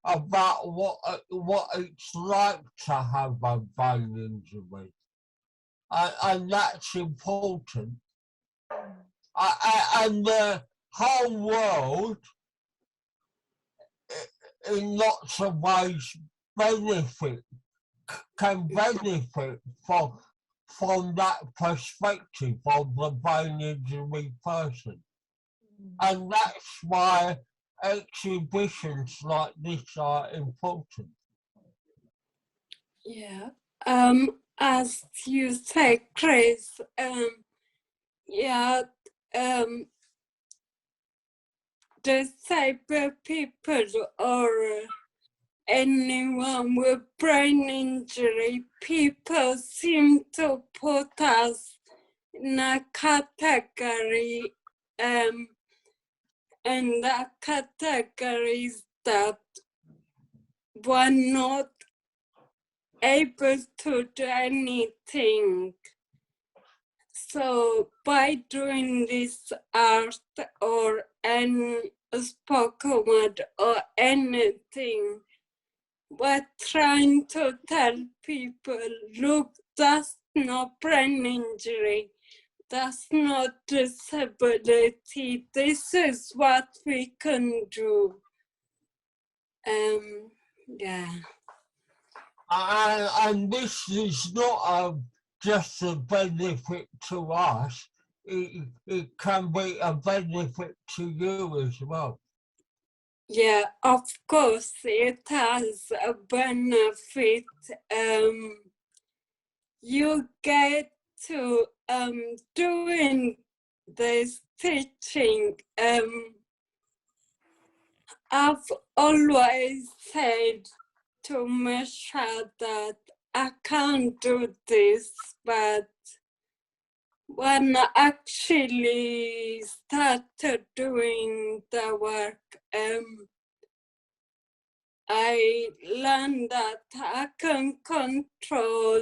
about what it's like to have a brain injury, and that's important. And the whole world, in lots of ways, can benefit from that perspective of the brain injury person. And that's why exhibitions like this are important. Yeah. As you say, Chris, yeah, disabled people or anyone with brain injury, people seem to put us in a category, and that category is that we're not able to do anything. So by doing this art or any spoken word or anything, we're trying to tell people, look, that's not brain injury, that's not disability, this is what we can do. Yeah. And this is not just a benefit to us, it can be a benefit to you as well. Yeah, of course it has a benefit. You get to doing this teaching. I've always said to Misha that I can't do this, but when I actually started doing the work, I learned that I can control.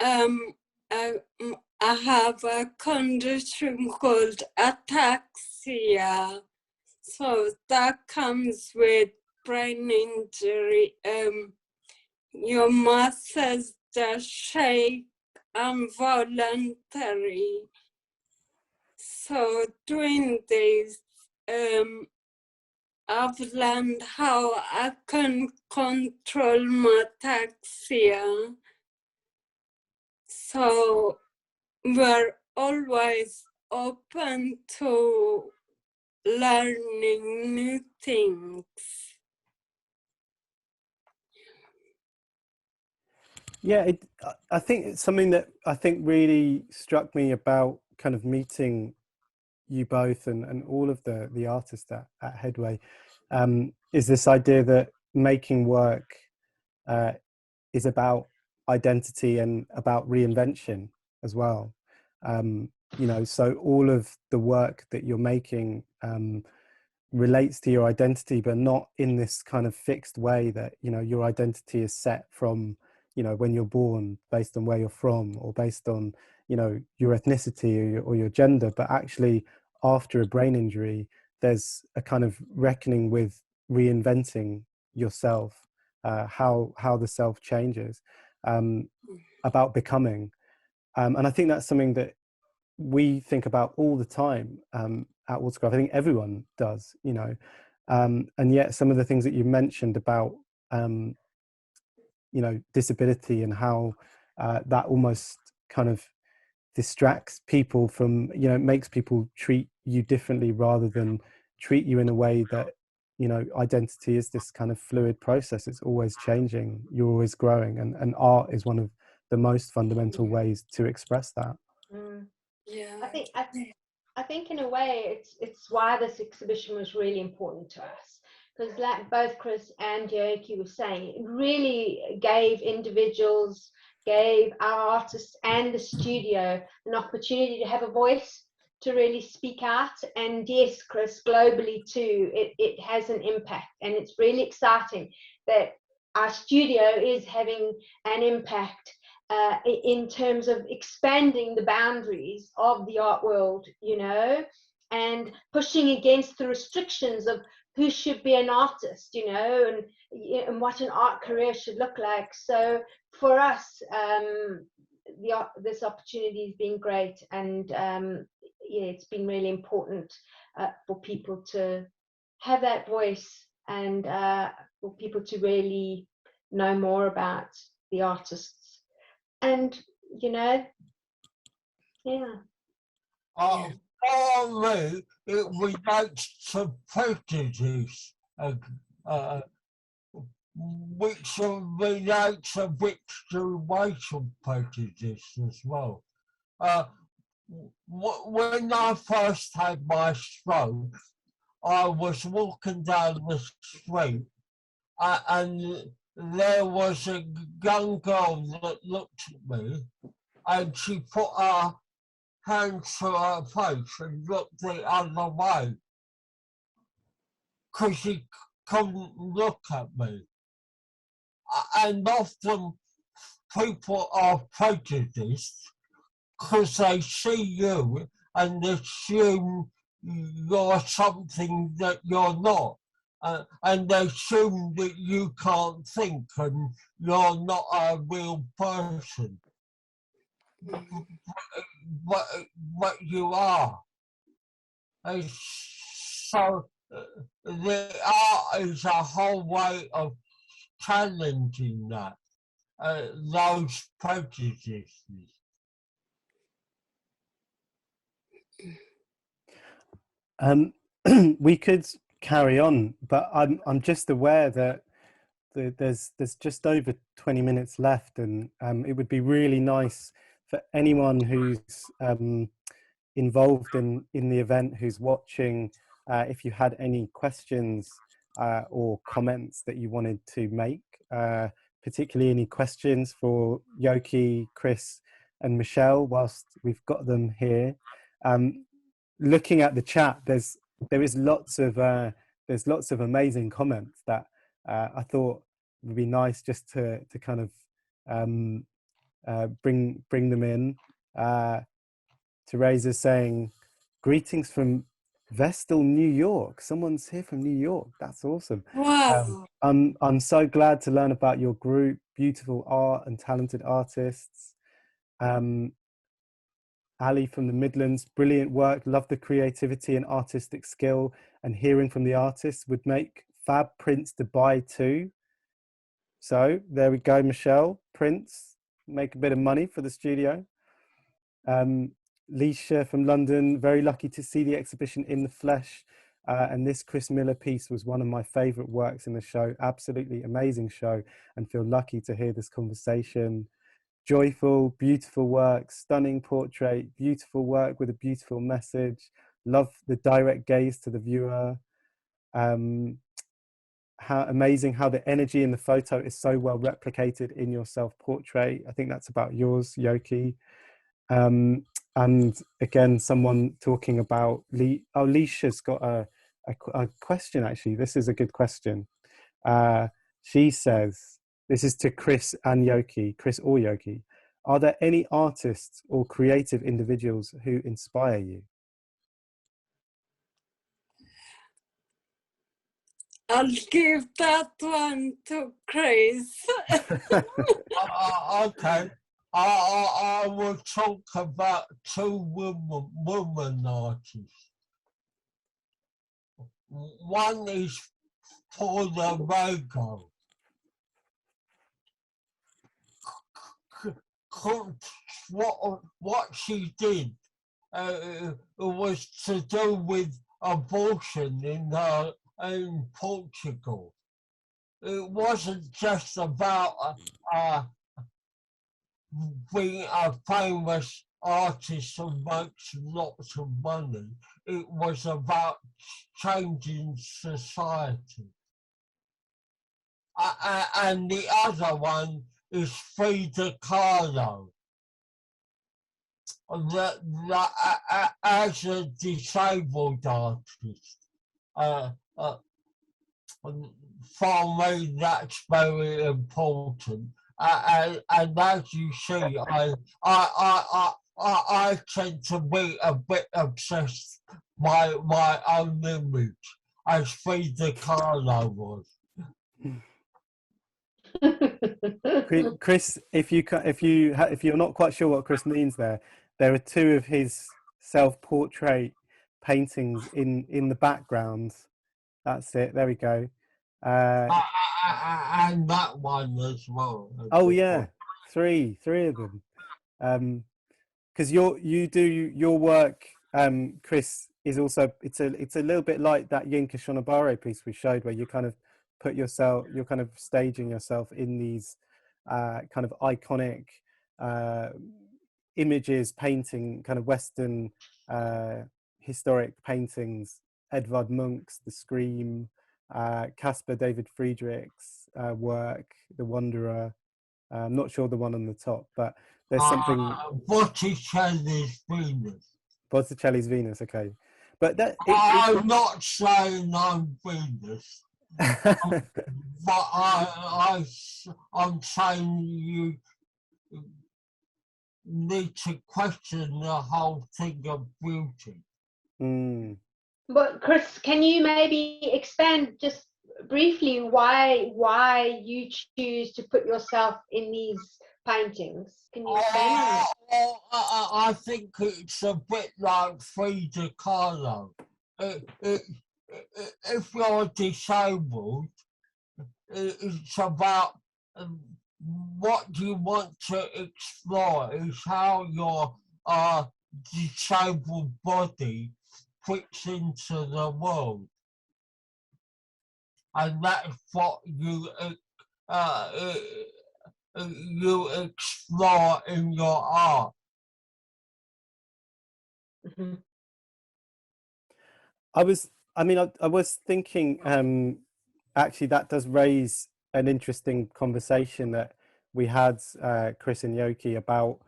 I have a condition called ataxia, so that comes with brain injury. Your muscles just shake involuntary. So doing this, I've learned how I can control my ataxia. So we're always open to learning new things. Yeah, I think it's something that I think really struck me about kind of meeting you both and all of the artists at Headway, is this idea that making work is about identity and about reinvention as well. You know, so all of the work that you're making relates to your identity, but not in this kind of fixed way that, you know, your identity is set from, you know, when you're born based on where you're from or based on, you know, your ethnicity or your gender, but actually after a brain injury, there's a kind of reckoning with reinventing yourself, how the self changes, about becoming. And I think that's something that we think about all the time at Watercraft. I think everyone does, you know, and yet some of the things that you mentioned about, you know, disability and how that almost kind of distracts people from, you know, makes people treat you differently rather than treat you in a way that, you know, identity is this kind of fluid process. It's always changing, you're always growing, and art is one of the most fundamental ways to express that. Yeah. I think in a way it's why this exhibition was really important to us, because like both Chris and Yogi were saying, it really gave individuals, gave our artists and the studio an opportunity to have a voice, to really speak out. And yes, Chris, globally too, it has an impact, and it's really exciting that our studio is having an impact in terms of expanding the boundaries of the art world, you know, and pushing against the restrictions of who should be an artist, you know, and what an art career should look like. So for us, this opportunity has been great, and yeah, it's been really important for people to have that voice, and for people to really know more about the artists. And you know, yeah. For me, it relates to prejudice, which relates a bit to racial prejudice as well. When I first had my stroke, I was walking down the street, and there was a young girl that looked at me, and she put her hand to her face and looked the other way because she couldn't look at me. And often people are prejudiced because they see you and assume you're something that you're not. And they assume that you can't think and you're not a real person. But you are. And so the art is a whole way of challenging that, those prejudices. We could carry on, but I'm just aware that there's just over 20 minutes left, and it would be really nice for anyone who's involved in the event, who's watching, if you had any questions or comments that you wanted to make, particularly any questions for Yogi, Chris and Michelle whilst we've got them here. Looking at the chat, there is lots of amazing comments that I thought would be nice just to kind of bring them in. Teresa's saying, greetings from Vestal, New York. Someone's here from New York. That's awesome. Wow. I'm so glad to learn about your group, beautiful art and talented artists. Ali from the Midlands, brilliant work. Love the creativity and artistic skill, and hearing from the artists would make fab prints to buy too. So there we go, Michelle. Prints, make a bit of money for the studio. Leisha from London, very lucky to see the exhibition in the flesh. And this Chris Miller piece was one of my favorite works in the show. Absolutely amazing show, and feel lucky to hear this conversation. Joyful, beautiful work, stunning portrait, beautiful work with a beautiful message. Love the direct gaze to the viewer. How amazing how the energy in the photo is so well replicated in your self-portrait. I think that's about yours, Yogi. And again, someone talking about Leisha's got a question, actually. This is a good question. She says, this is to Chris and Yogi, Chris or Yogi. Are there any artists or creative individuals who inspire you? I'll give that one to Chris. Okay. I will talk about two women artists. One is Paula Rego. What she did was to do with abortion in Portugal. It wasn't just about being a famous artist who makes lots of money. It was about changing society. And the other one is Frida Kahlo. As a disabled artist, for me that's very important. And as you see, I tend to be a bit obsessed by my own image, as Frida Kahlo was. Chris, if you're not quite sure what Chris means there are two of his self-portrait paintings in the background. That's it. There we go. And that one as well. Oh yeah, three of them. Because you do your work, Chris, is also it's a little bit like that Yinka Shonobare piece we showed, where you kind of you're kind of staging yourself in these kind of iconic images, painting kind of Western historic paintings, Edvard Munch's The Scream, Caspar David Friedrich's work, The Wanderer. I'm not sure the one on the top, but there's something. Botticelli's Venus. Botticelli's Venus, okay. But I'm not saying I'm Venus, but I'm saying you need to question the whole thing of beauty. Mm. But Chris, can you maybe expand just briefly why you choose to put yourself in these paintings? Can you expand on that? I think it's a bit like Frida Kahlo. If you're disabled, it's about what you want to explore is how your disabled body fits into the world. And that's what you explore in your art. Mm-hmm. I was thinking, actually that does raise an interesting conversation that we had, Chris and Yogi, about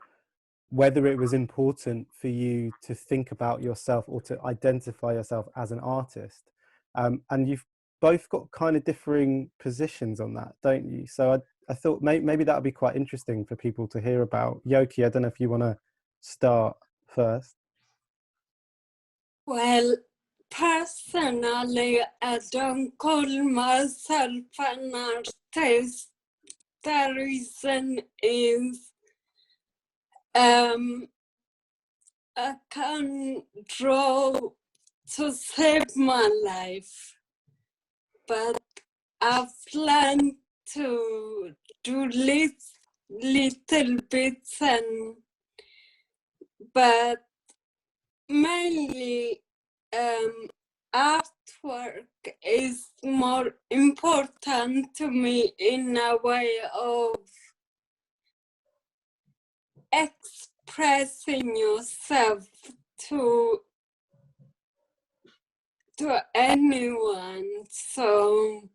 whether it was important for you to think about yourself or to identify yourself as an artist. And you've both got kind of differing positions on that, don't you? So I thought maybe that would be quite interesting for people to hear about. Yogi, I don't know if you want to start first. Well, personally, I don't call myself an artist. The reason is I can draw to save my life, but I've learned to do little bits, but mainly artwork is more important to me in a way of expressing yourself to anyone. So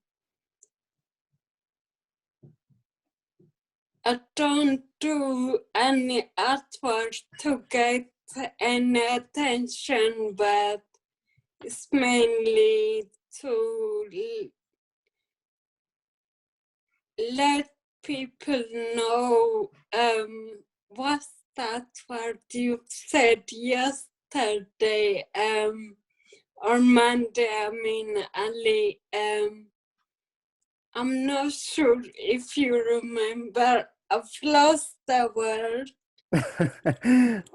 I don't do any artwork to get any attention, but it's mainly to let people know what's that word you said yesterday, or Monday, I mean, Ali. I'm not sure if you remember I've lost the word.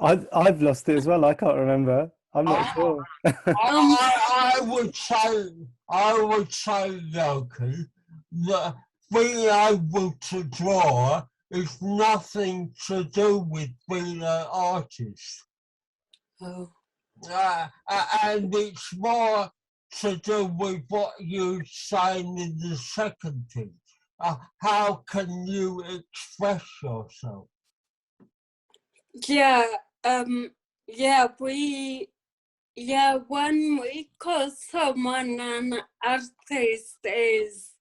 I've lost it as well. I can't remember. I'm not sure. I would say, Yogi, that being able to draw is nothing to do with being an artist. Oh. And it's more to do with what you're saying in the second thing. How can you express yourself? Yeah, when we call someone an artist is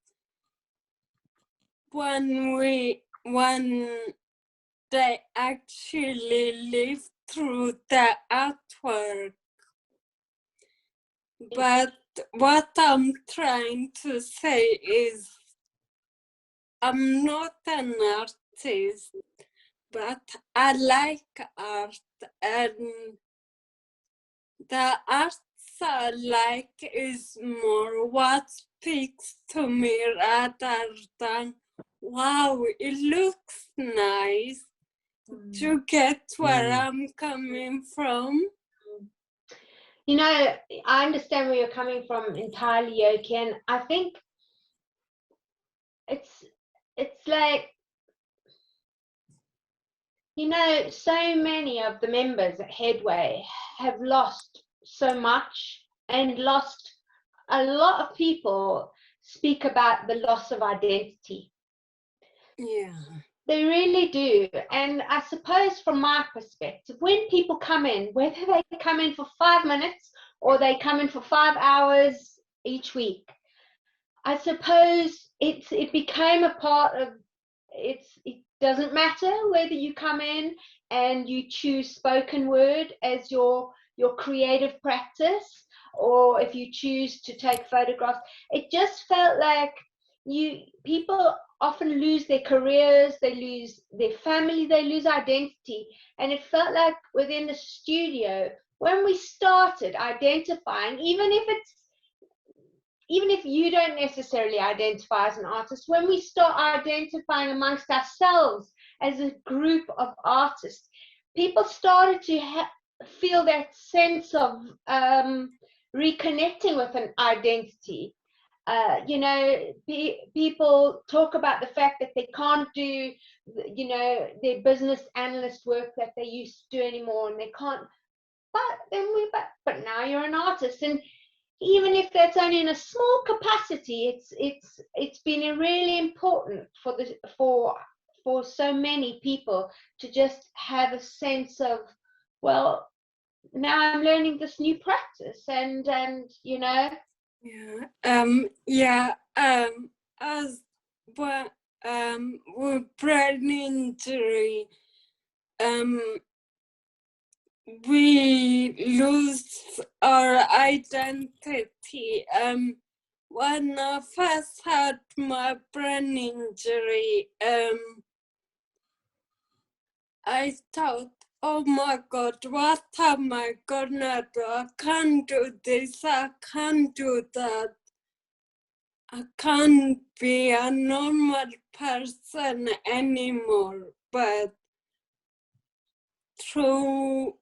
when they actually live through the artwork. But what I'm trying to say is I'm not an artist, but I like art, and the arts I like is more what speaks to me rather than, wow, it looks nice. Do you get where I'm coming from? You know, I understand where you're coming from entirely, Yogi, and I think it's like, you know, so many of the members at Headway have lost so much, and lost a lot of people speak about the loss of identity. Yeah. They really do. And I suppose from my perspective, when people come in, whether they come in for 5 minutes or they come in for 5 hours each week, I suppose it became a part of it doesn't matter whether you come in and you choose spoken word as your creative practice, or if you choose to take photographs. It just felt like people often lose their careers, they lose their family, they lose identity. And it felt like within the studio, when we started identifying, even if you don't necessarily identify as an artist, when we start identifying amongst ourselves as a group of artists, people started to feel that sense of reconnecting with an identity. You know, people talk about the fact that they can't do, you know, their business analyst work that they used to do anymore, and they can't. But now you're an artist, and even if that's only in a small capacity, it's been really important for so many people to just have a sense of, well, now I'm learning this new practice, and you know. As well, with brain injury, we lose our identity. When I first had my brain injury, I thought, oh my God, what am I gonna do? I can't do this, I can't do that. I can't be a normal person anymore. But through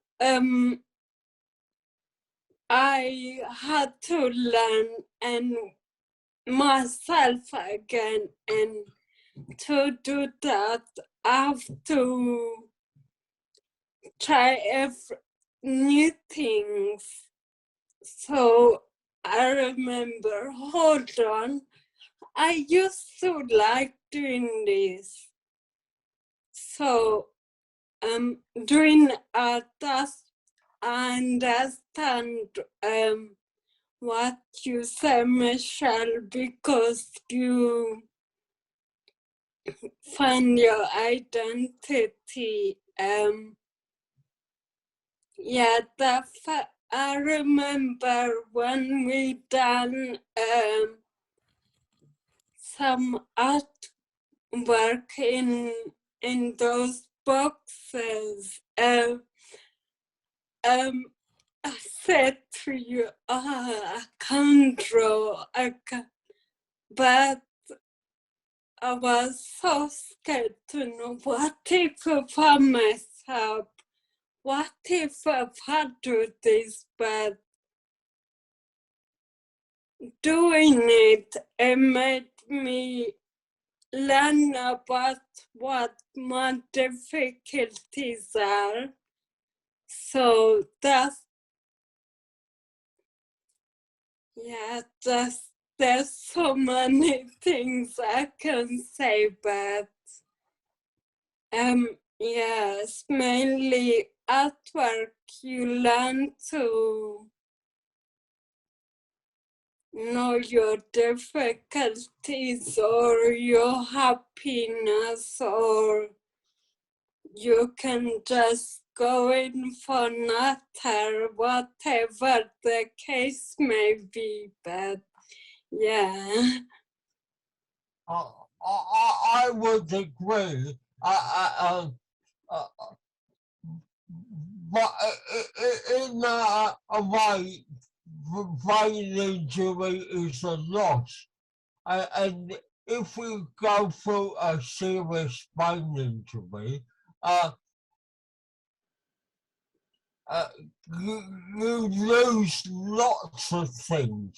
I had to learn and myself again, and to do that I have to try new things. So I remember, hold on, I used to like doing this. So doing a task, I understand what you say, Michelle, because you find your identity. I remember when we done some artwork in those boxes. I said to you, I can't draw, but I was so scared to know what if I mess up, what if I do this, but doing it made me learn about what my difficulties are. So there's so many things I can say, but yes, mainly at work you learn to know your difficulties or your happiness, or you can just go in for natter, whatever the case may be, but yeah. I would agree. But in a way, brain injury is a loss. And if we go through a serious brain injury, you lose lots of things.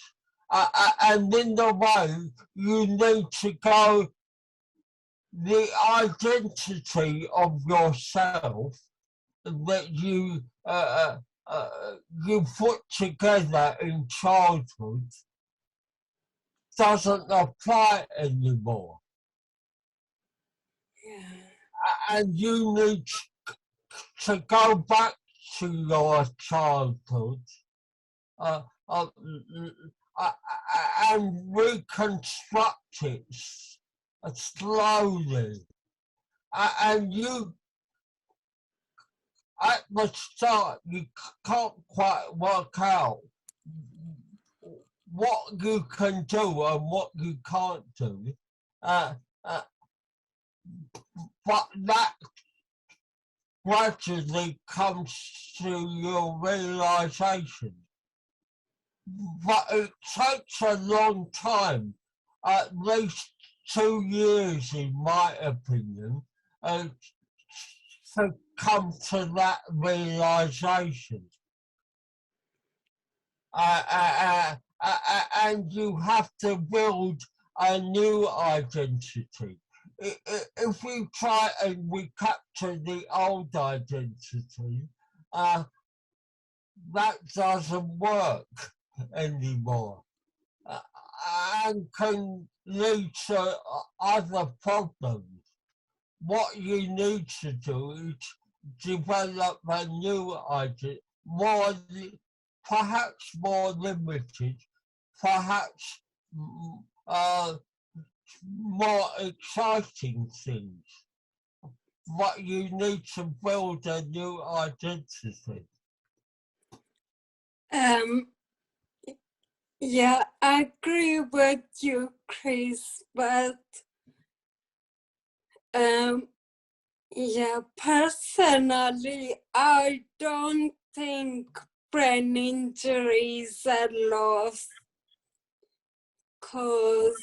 And in a way, you need to go the identity of yourself that you put together in childhood doesn't apply anymore. Yeah. And you need to go back to your childhood and reconstruct it slowly. And you, at the start, you can't quite work out what you can do and what you can't do. But that gradually comes to your realization. But it takes a long time, at least 2 years in my opinion, to come to that realization. And you have to build a new identity. If we try and recapture the old identity, that doesn't work anymore, and can lead to other problems. What you need to do is develop a new identity, perhaps more limited, perhaps more exciting things. But you need to build a new identity. Yeah, I agree with you, Chris, but yeah, personally, I don't think brain injuries are lost, because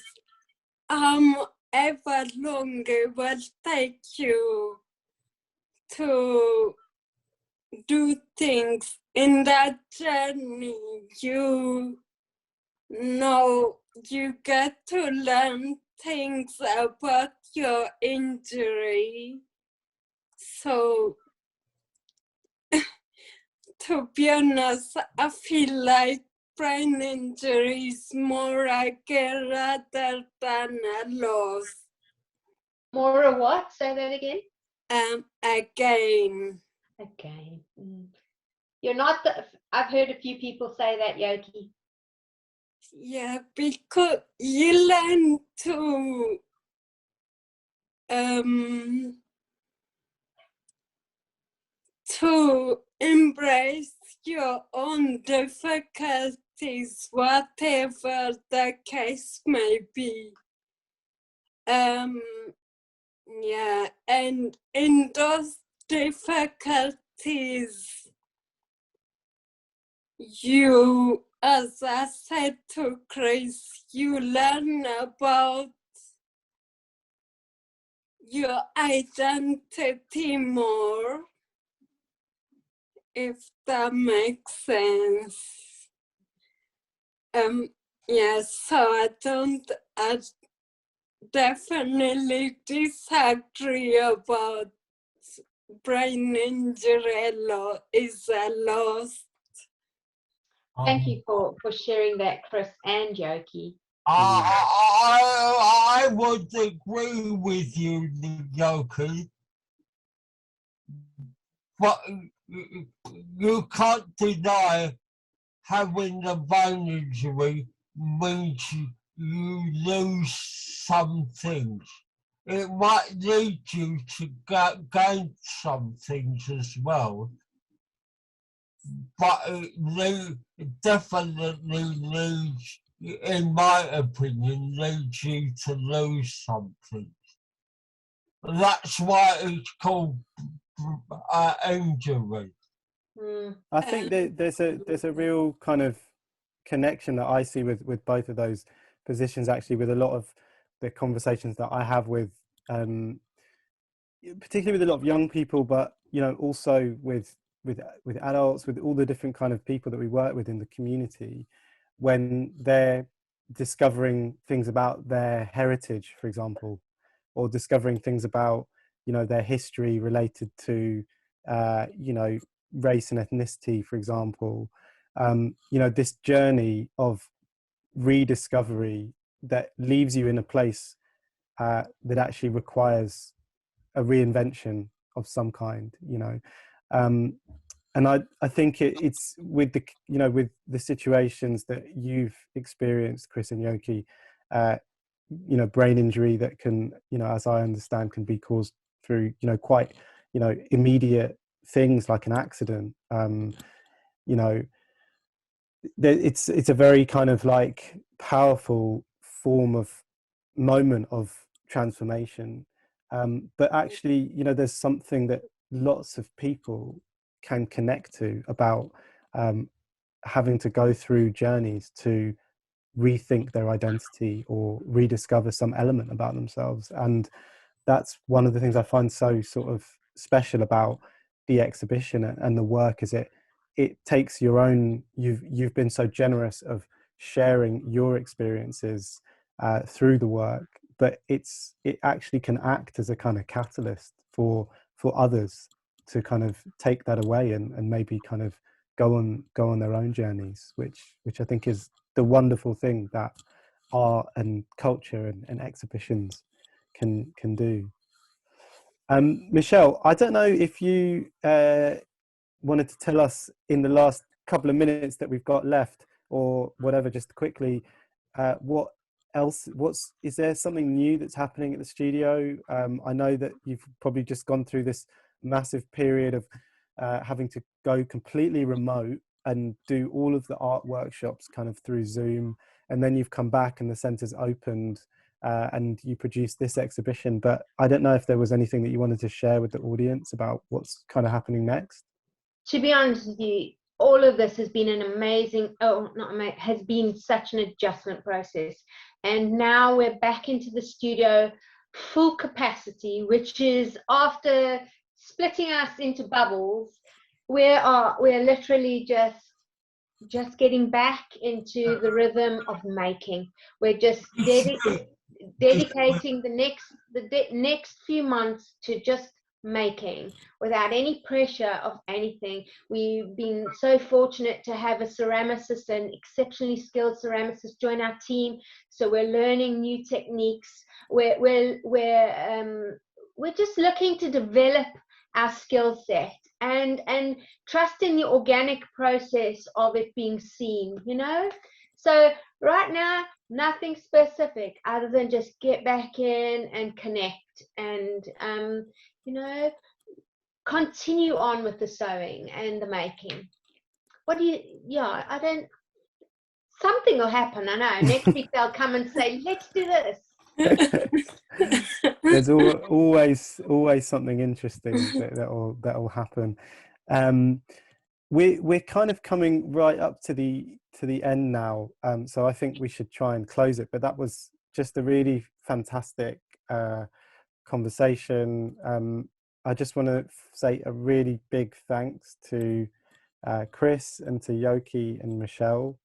ever longer will take you to do things in that journey. You know, you get to learn things about your injury. So, to be honest, I feel like brain injury is more like a rather than a loss. More a what? Say that again. Again. Okay. You're not I've heard a few people say that, Yogi. Yeah, because you learn to embrace your own difficulties, whatever the case may be. Yeah, and in those difficulties, you, as I said to Chris, you learn about your identity more, if that makes sense. Yes, so I definitely disagree about brain injury is a loss. Thank you for sharing that, Chris and Yogi. I would agree with you, Yogi, but you can't deny having the brain injury means you lose some things. It might lead you to gain some things as well, but it definitely leads, in my opinion, leads you to lose something. That's why it's called injury. I think that there's a real kind of connection that I see with both of those positions, actually, with a lot of the conversations that I have with particularly with a lot of young people, but also with adults, with all the different kind of people that we work with in the community, when they're discovering things about their heritage, for example, or discovering things about their history related to race and ethnicity, for example. This journey of rediscovery that leaves you in a place that actually requires a reinvention of some kind, and I think it's with the with the situations that you've experienced, Chris and Yogi, brain injury that can, as I understand, can be caused through quite immediate things like an accident. It's a very kind of like powerful form of moment of transformation, but actually there's something that lots of people can connect to about having to go through journeys to rethink their identity or rediscover some element about themselves. And that's one of the things I find so sort of special about the exhibition and the work, is it takes your own, you've been so generous of sharing your experiences through the work, but it actually can act as a kind of catalyst for others to kind of take that away and maybe kind of go on their own journeys, which I think is the wonderful thing that art and culture and exhibitions can do. Michelle, I don't know if you wanted to tell us in the last couple of minutes that we've got left, or whatever, just quickly, what else, is there something new that's happening at the studio? I know that you've probably just gone through this massive period of having to go completely remote and do all of the art workshops kind of through Zoom, and then you've come back and the centre's opened and you produced this exhibition. But I don't know if there was anything that you wanted to share with the audience about what's kind of happening next. To be honest with you, all of this has been an amazing, has been such an adjustment process. And now we're back into the studio, full capacity, which is after splitting us into bubbles, we're literally just getting back into the rhythm of making. We're just dedicating the next few months to just making without any pressure of anything. We've been so fortunate to have a ceramicist, an exceptionally skilled ceramicist, join our team, so we're learning new techniques. We're just looking to develop our skill set and trust in the organic process of it being seen, so right now nothing specific other than just get back in and connect and continue on with the sewing and the making. Something will happen, I know. Next week they'll come and say, let's do this. There's always something interesting that will happen. We're kind of coming right up to the end now, so I think we should try and close it. But that was just a really fantastic conversation. I just want to say a really big thanks to Chris and to Yogi and Michelle.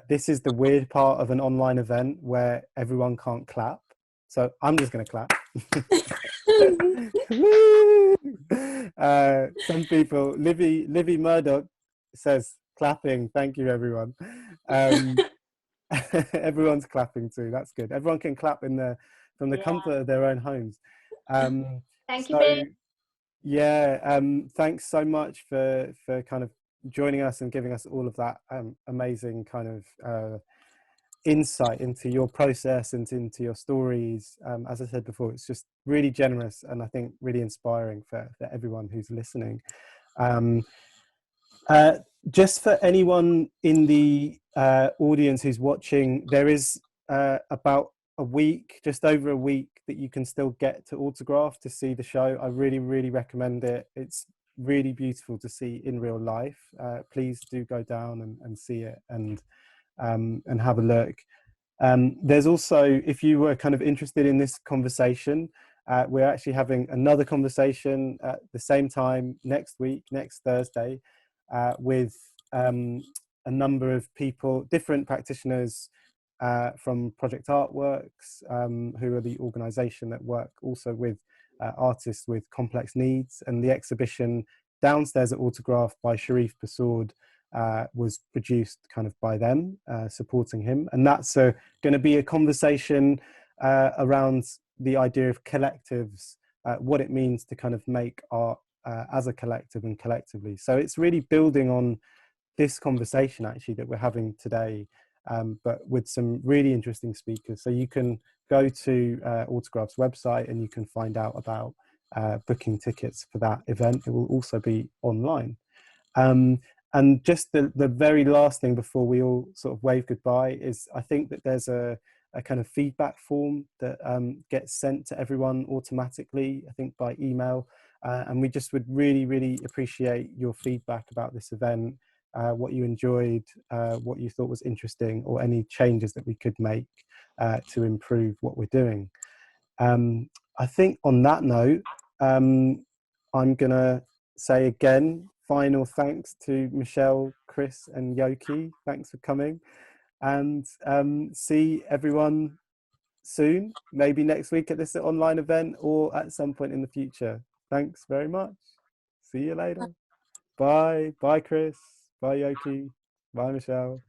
This is the weird part of an online event where everyone can't clap. So I'm just going to clap. Some people, Livy Murdoch says clapping. Thank you, everyone. Everyone's clapping too. That's good. Everyone can clap from the comfort of their own homes. Thank you, Ben. Yeah, thanks so much for kind of joining us and giving us all of that amazing kind of insight into your process and into your stories. As I said before, it's just really generous and I think really inspiring for everyone who's listening. Just for anyone in the audience who's watching, there is about a week, just over a week, that you can still get to Autograph to see the show. I really, really recommend it. It's really beautiful to see in real life. Please do go down and see it and have a look. There's also, if you were kind of interested in this conversation, we're actually having another conversation at the same time next week, next Thursday, with a number of people, different practitioners from Project Artworks, who are the organisation that work also with artists with complex needs. And the exhibition downstairs at Autograph by Sharif Persaud was produced kind of by them, supporting him. And that's going to be a conversation around the idea of collectives, what it means to kind of make art as a collective and collectively. So it's really building on this conversation actually that we're having today, but with some really interesting speakers. So you can go to Autograph's website and you can find out about booking tickets for that event. It will also be online. And just the very last thing before we all sort of wave goodbye is I think that there's a kind of feedback form that gets sent to everyone automatically, I think by email. And we just would really, really appreciate your feedback about this event, what you enjoyed, what you thought was interesting, or any changes that we could make to improve what we're doing. I think on that note, I'm going to say again, final thanks to Michelle, Chris and Yogi. Thanks for coming, and see everyone soon, maybe next week at this online event or at some point in the future. Thanks very much. See you later. Bye. Bye, Chris. Bye, Yogi. Bye, Michelle.